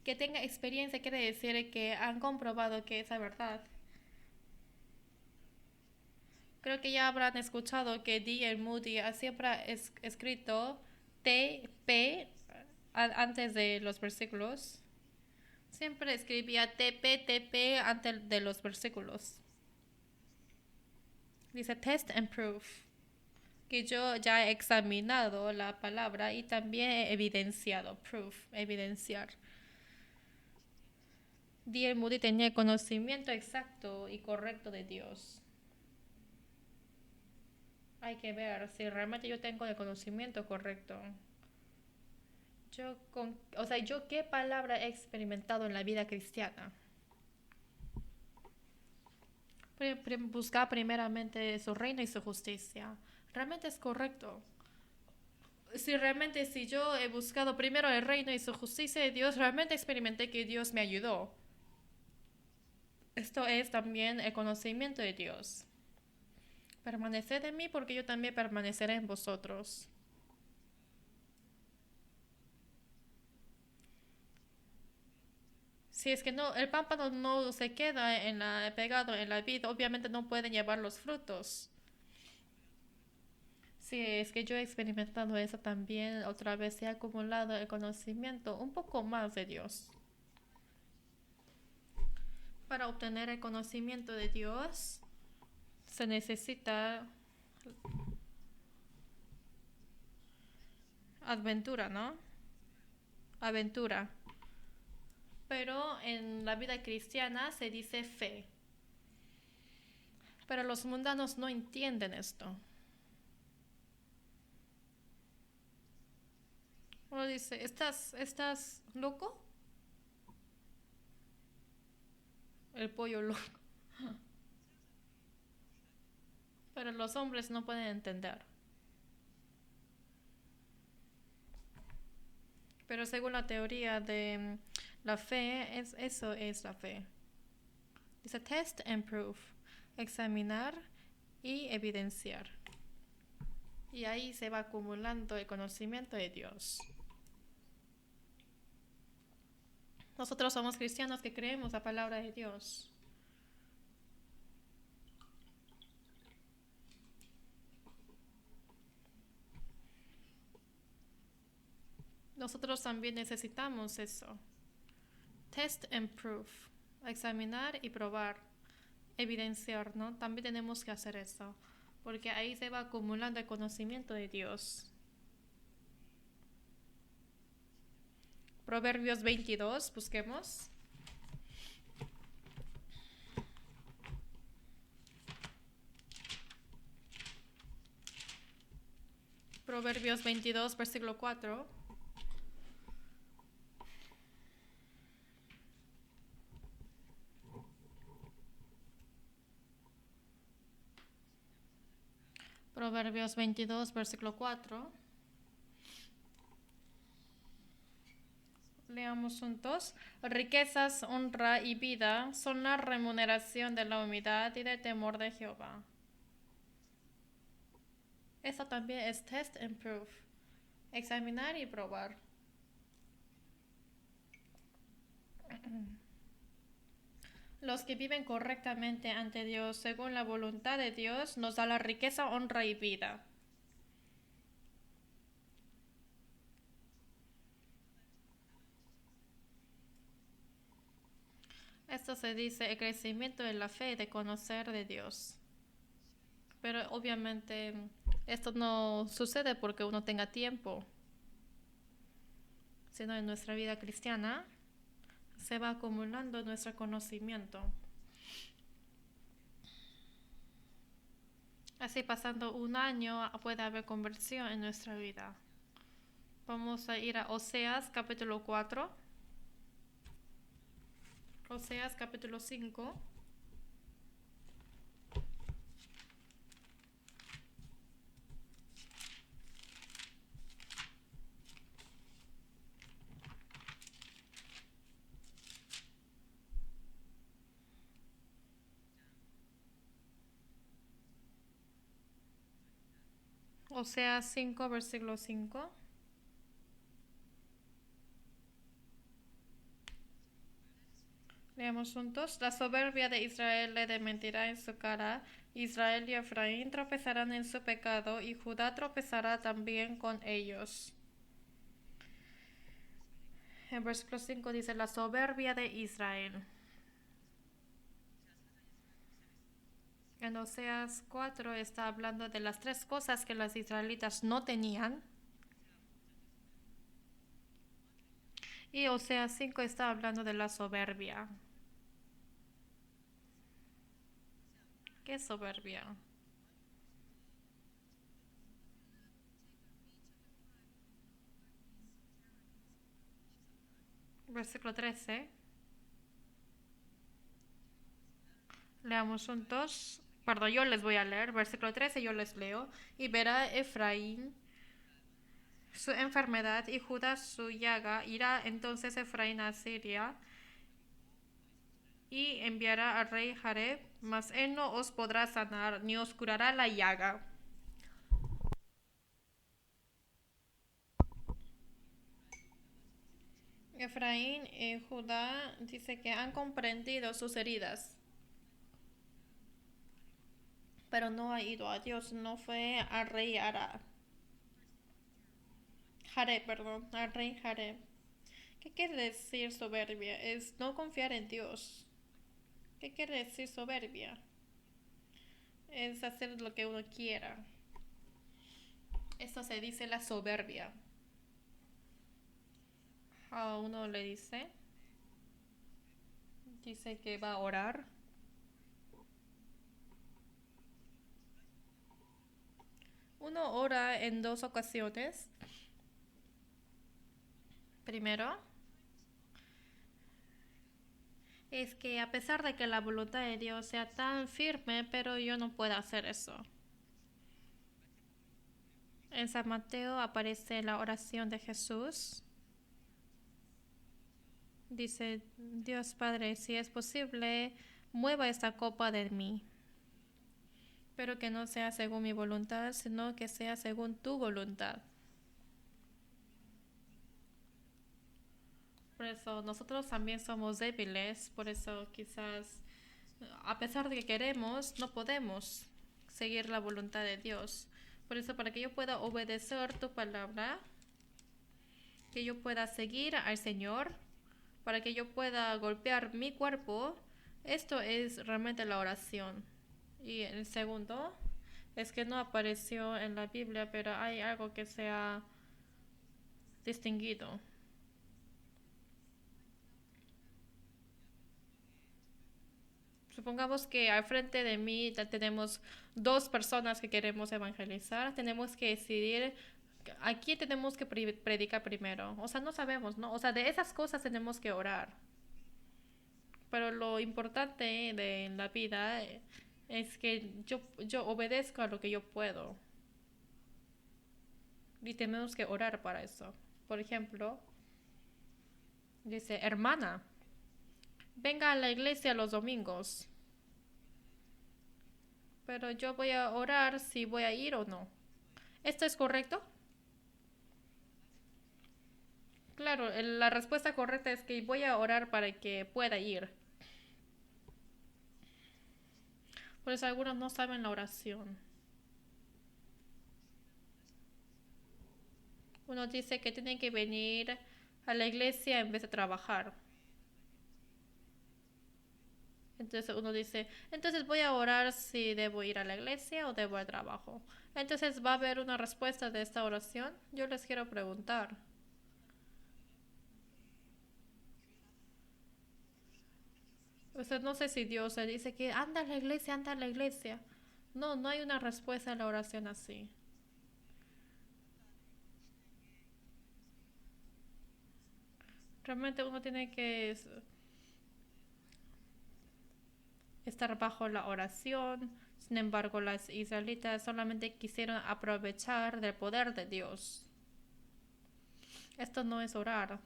que tenga experiencia quiere decir que han comprobado que es la verdad. Creo que ya habrán escuchado que D. Moody siempre ha escrito TP antes de los versículos. Siempre escribía TP antes de los versículos. Dice test and proof. Que yo ya he examinado la palabra y también he evidenciado. Proof, evidenciar. D.L. Moody tenía conocimiento exacto y correcto de Dios. Hay que ver si realmente yo tengo el conocimiento correcto. Yo qué palabra he experimentado en la vida cristiana. Buscar primeramente su reino y su justicia. Realmente es correcto. Si yo he buscado primero el reino y su justicia de Dios, realmente experimenté que Dios me ayudó. Esto es también el conocimiento de Dios. Permaneced en mí porque yo también permaneceré en vosotros. Si es que no, el pámpano no se queda pegado en la vid, obviamente no pueden llevar los frutos. Si es que yo he experimentado eso también, otra vez he acumulado el conocimiento un poco más de Dios. Para obtener el conocimiento de Dios se necesita aventura, ¿no? Aventura. Pero en la vida cristiana se dice fe. Pero los mundanos no entienden esto. Uno dice, ¿estás loco? El pollo loco. Pero los hombres no pueden entender. Pero según la teoría de la fe, eso es la fe. Dice test and prove. Examinar y evidenciar. Y ahí se va acumulando el conocimiento de Dios. Nosotros somos cristianos que creemos la palabra de Dios. Nosotros también necesitamos eso. Test and prove. Examinar y probar. Evidenciar, ¿no? También tenemos que hacer eso. Porque ahí se va acumulando el conocimiento de Dios. Proverbios 22, busquemos. Proverbios 22, versículo 4. Proverbios 22, versículo 4. Leamos juntos. Riquezas, honra y vida son la remuneración de la humildad y del temor de Jehová. Eso también es test and prove. Examinar y probar. Los que viven correctamente ante Dios según la voluntad de Dios nos da la riqueza, honra y vida. Esto se dice el crecimiento de la fe de conocer de Dios. Pero obviamente esto no sucede porque uno tenga tiempo, sino en nuestra vida cristiana se va acumulando nuestro conocimiento. Así pasando un año puede haber conversión en nuestra vida. Vamos a ir a Oseas capítulo 4. Oseas capítulo 5. Oseas 5, versículo 5. Leamos juntos. La soberbia de Israel le desmentirá en su cara. Israel y Efraín tropezarán en su pecado y Judá tropezará también con ellos. En versículo 5 dice la soberbia de Israel. En Oseas 4 está hablando de las tres cosas que los israelitas no tenían. Y Oseas 5 está hablando de la soberbia. ¿Qué es soberbia? Versículo 13. Leamos juntos. Perdón, yo les voy a leer. Versículo 13 yo les leo. Y verá Efraín su enfermedad y Judá su llaga. Irá entonces Efraín a Siria y enviará al rey Jareb, mas él no os podrá sanar ni os curará la llaga. Efraín y Judá dice que han comprendido sus heridas, pero no ha ido a Dios, no fue al rey Jareb, perdón, al rey Jareb. ¿Qué quiere decir soberbia? Es no confiar en Dios. ¿Qué quiere decir soberbia? Es hacer lo que uno quiera. Esto se dice la soberbia. A uno le dice que va a orar. Uno ora en dos ocasiones. Primero, es que a pesar de que la voluntad de Dios sea tan firme, pero yo no puedo hacer eso. En San Mateo aparece la oración de Jesús. Dice, Dios Padre, si es posible, mueva esta copa de mí, pero que no sea según mi voluntad, sino que sea según tu voluntad. Por eso nosotros también somos débiles, por eso quizás a pesar de que queremos, no podemos seguir la voluntad de Dios. Por eso para que yo pueda obedecer tu palabra, que yo pueda seguir al Señor, para que yo pueda golpear mi cuerpo, esto es realmente la oración. Y el segundo es que no apareció en la Biblia, pero hay algo que se ha distinguido. Supongamos que al frente de mí tenemos dos personas que queremos evangelizar. Tenemos que decidir a quién tenemos que predicar primero. O sea, no sabemos, ¿no? O sea, de esas cosas tenemos que orar. Pero lo importante de la vida es que yo obedezco a lo que yo puedo. Y tenemos que orar para eso. Por ejemplo, dice, hermana, venga a la iglesia los domingos. Pero yo voy a orar si voy a ir o no. ¿Esto es correcto? Claro, la respuesta correcta es que voy a orar para que pueda ir. Por eso algunos no saben la oración. Uno dice que tiene que venir a la iglesia en vez de trabajar. Entonces uno dice, entonces voy a orar si debo ir a la iglesia o debo al trabajo. Entonces va a haber una respuesta de esta oración. Yo les quiero preguntar. Usted no sé si Dios le dice que anda a la iglesia, anda a la iglesia. No, no hay una respuesta a la oración así. Realmente uno tiene que estar bajo la oración. Sin embargo, las israelitas solamente quisieron aprovechar del poder de Dios. Esto no es orar.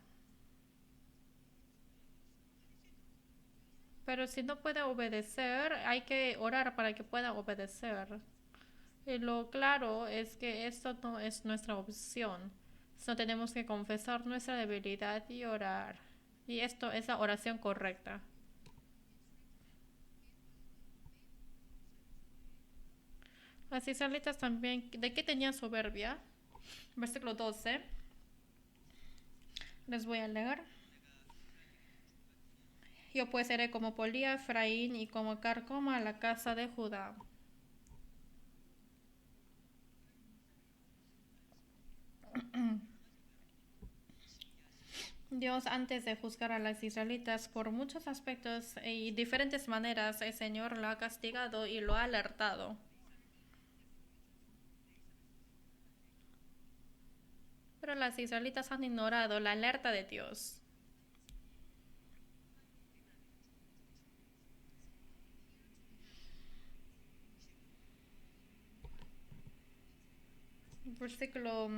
Pero si no puede obedecer, hay que orar para que pueda obedecer. Y lo claro es que esto no es nuestra opción. Sino tenemos que confesar nuestra debilidad y orar. Y esto es la oración correcta. Las israelitas también, ¿de qué tenían soberbia? Versículo 12. Les voy a leer. Yo pues seré como polía Efraín y como carcoma a la casa de Judá. Dios, antes de juzgar a los israelitas por muchos aspectos y diferentes maneras, el Señor lo ha castigado y lo ha alertado. Pero los israelitas han ignorado la alerta de Dios. Versículo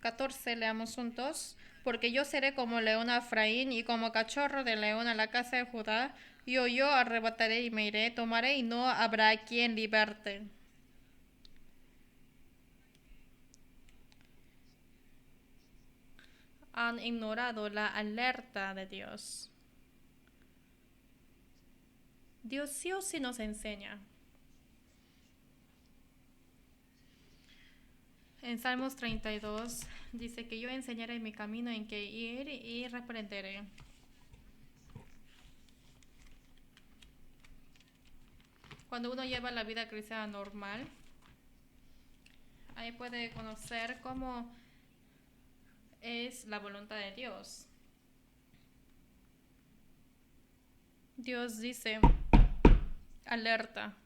14, leamos juntos. Porque yo seré como león a Efraín y como cachorro de león a la casa de Judá. Yo arrebataré y me iré, tomaré y no habrá quien liberte. Han ignorado la alerta de Dios. Dios sí o sí nos enseña. En Salmos 32 dice que yo enseñaré mi camino en que ir y reprenderé. Cuando uno lleva la vida cristiana normal, ahí puede conocer cómo es la voluntad de Dios. Dios dice, alerta.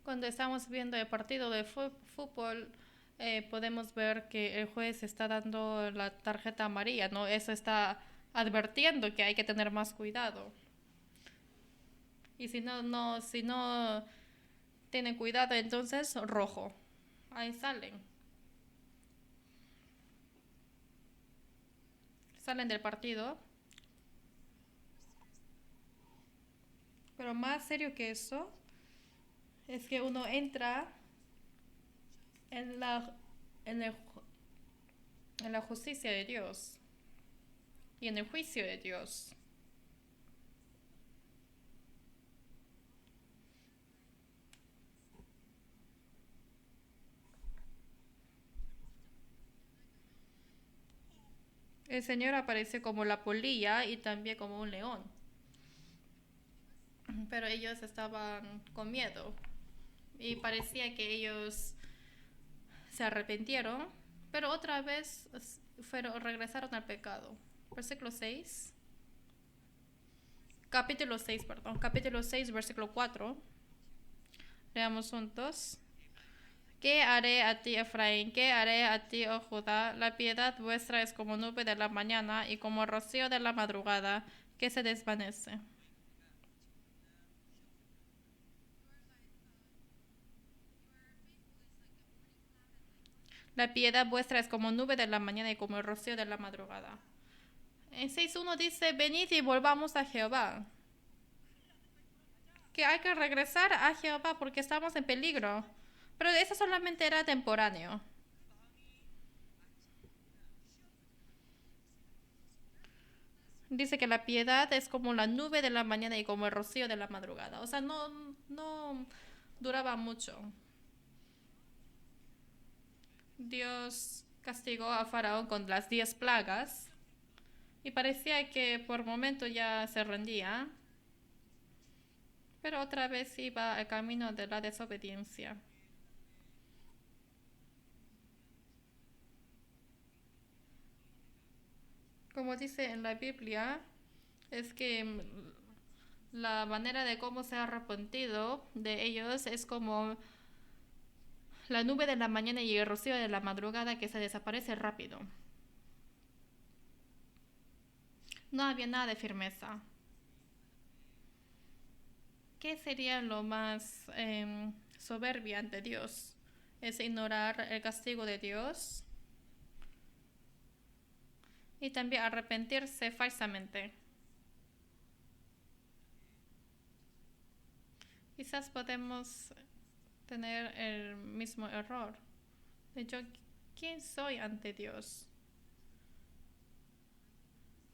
Cuando estamos viendo el partido de fútbol, podemos ver que el juez está dando la tarjeta amarilla, ¿no? Eso está advirtiendo que hay que tener más cuidado. Y si no tienen cuidado, entonces rojo. Ahí salen. Salen del partido. Pero más serio que eso es que uno entra en en el, en la justicia de Dios y en el juicio de Dios. El Señor aparece como la polilla y también como un león. Pero ellos estaban con miedo y parecía que ellos se arrepintieron, pero otra vez regresaron al pecado. Versículo 6. Capítulo 6, versículo 4. Leamos juntos. ¿Qué haré a ti, Efraín? ¿Qué haré a ti, oh Judá? La piedad vuestra es como nube de la mañana y como rocío de la madrugada que se desvanece. La piedad vuestra es como nube de la mañana y como el rocío de la madrugada. En 6.1 dice, venid y volvamos a Jehová. Que hay que regresar a Jehová porque estamos en peligro. Pero eso solamente era temporáneo. Dice que la piedad es como la nube de la mañana y como el rocío de la madrugada. O sea, no duraba mucho. Dios castigó a Faraón con las 10 plagas y parecía que por momento ya se rendía, pero otra vez iba al camino de la desobediencia. Como dice en la Biblia, es que la manera de cómo se ha arrepentido de ellos es como la nube de la mañana y el rocío de la madrugada que se desaparece rápido. No había nada de firmeza. ¿Qué sería lo más soberbia ante Dios? Es ignorar el castigo de Dios y también arrepentirse falsamente. Quizás podemos tener el mismo error de yo, ¿quién soy ante Dios?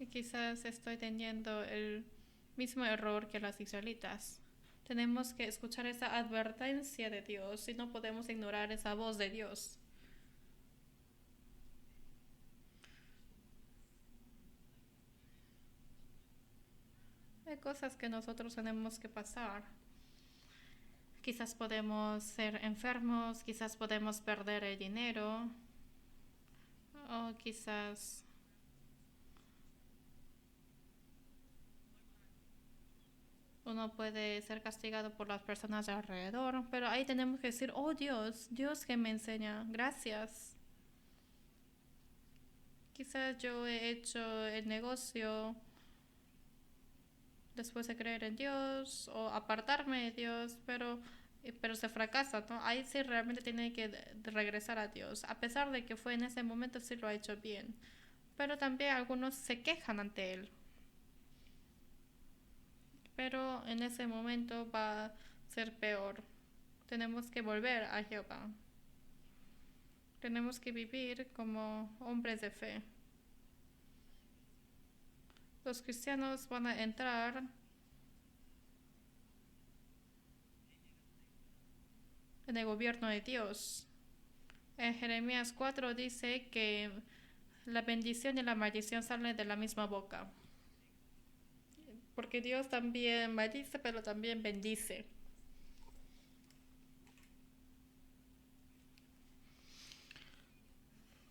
Y quizás estoy teniendo el mismo error que las israelitas. Tenemos que escuchar esa advertencia de Dios y no podemos ignorar esa voz de Dios. Hay cosas que nosotros tenemos que pasar. Quizás podemos ser enfermos, quizás podemos perder el dinero. O quizás uno puede ser castigado por las personas de alrededor, pero ahí tenemos que decir, oh Dios, Dios que me enseña, gracias. Quizás yo he hecho el negocio después de creer en Dios o apartarme de Dios, pero se fracasa, ¿no? Ahí sí realmente tiene que regresar a Dios, a pesar de que fue en ese momento sí lo ha hecho bien. Pero también algunos se quejan ante Él, pero en ese momento va a ser peor. Tenemos que volver a Jehová. Tenemos que vivir como hombres de fe. Los cristianos van a entrar en el gobierno de Dios. En Jeremías 4 dice que la bendición y la maldición salen de la misma boca. Porque Dios también maldice, pero también bendice.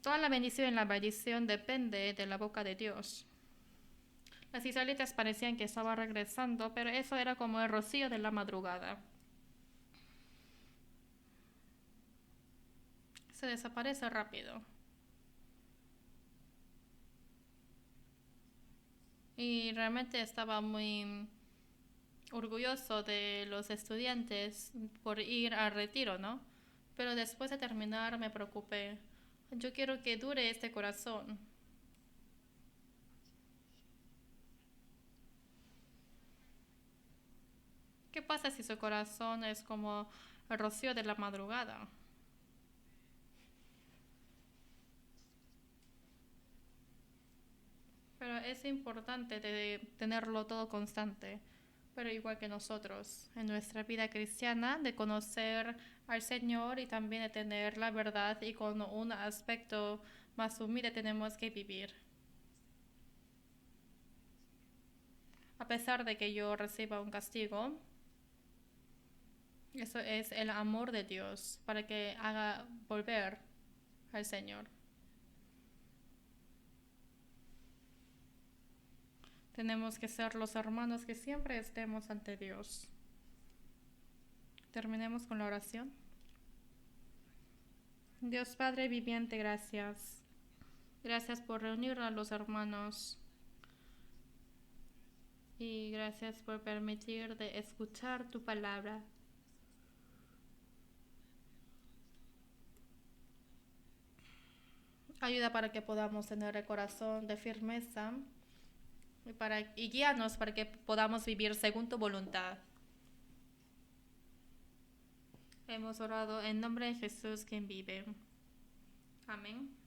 Toda la bendición y la maldición depende de la boca de Dios. Las israelitas parecían que estaban regresando, pero eso era como el rocío de la madrugada. Se desaparece rápido. Y realmente estaba muy orgulloso de los estudiantes por ir al retiro, ¿no? Pero después de terminar me preocupé. Yo quiero que dure este corazón. ¿Qué pasa si su corazón es como el rocío de la madrugada? Pero es importante de tenerlo todo constante, pero igual que nosotros, en nuestra vida cristiana, de conocer al Señor y también de tener la verdad y con un aspecto más humilde tenemos que vivir. A pesar de que yo reciba un castigo, eso es el amor de Dios para que haga volver al Señor. Tenemos que ser los hermanos que siempre estemos ante Dios. Terminemos con la oración. Dios Padre viviente, gracias. Gracias por reunir a los hermanos y gracias por permitir de escuchar tu palabra. Ayuda para que podamos tener el corazón de firmeza y guíanos para que podamos vivir según tu voluntad. Hemos orado en nombre de Jesús quien vive. Amén.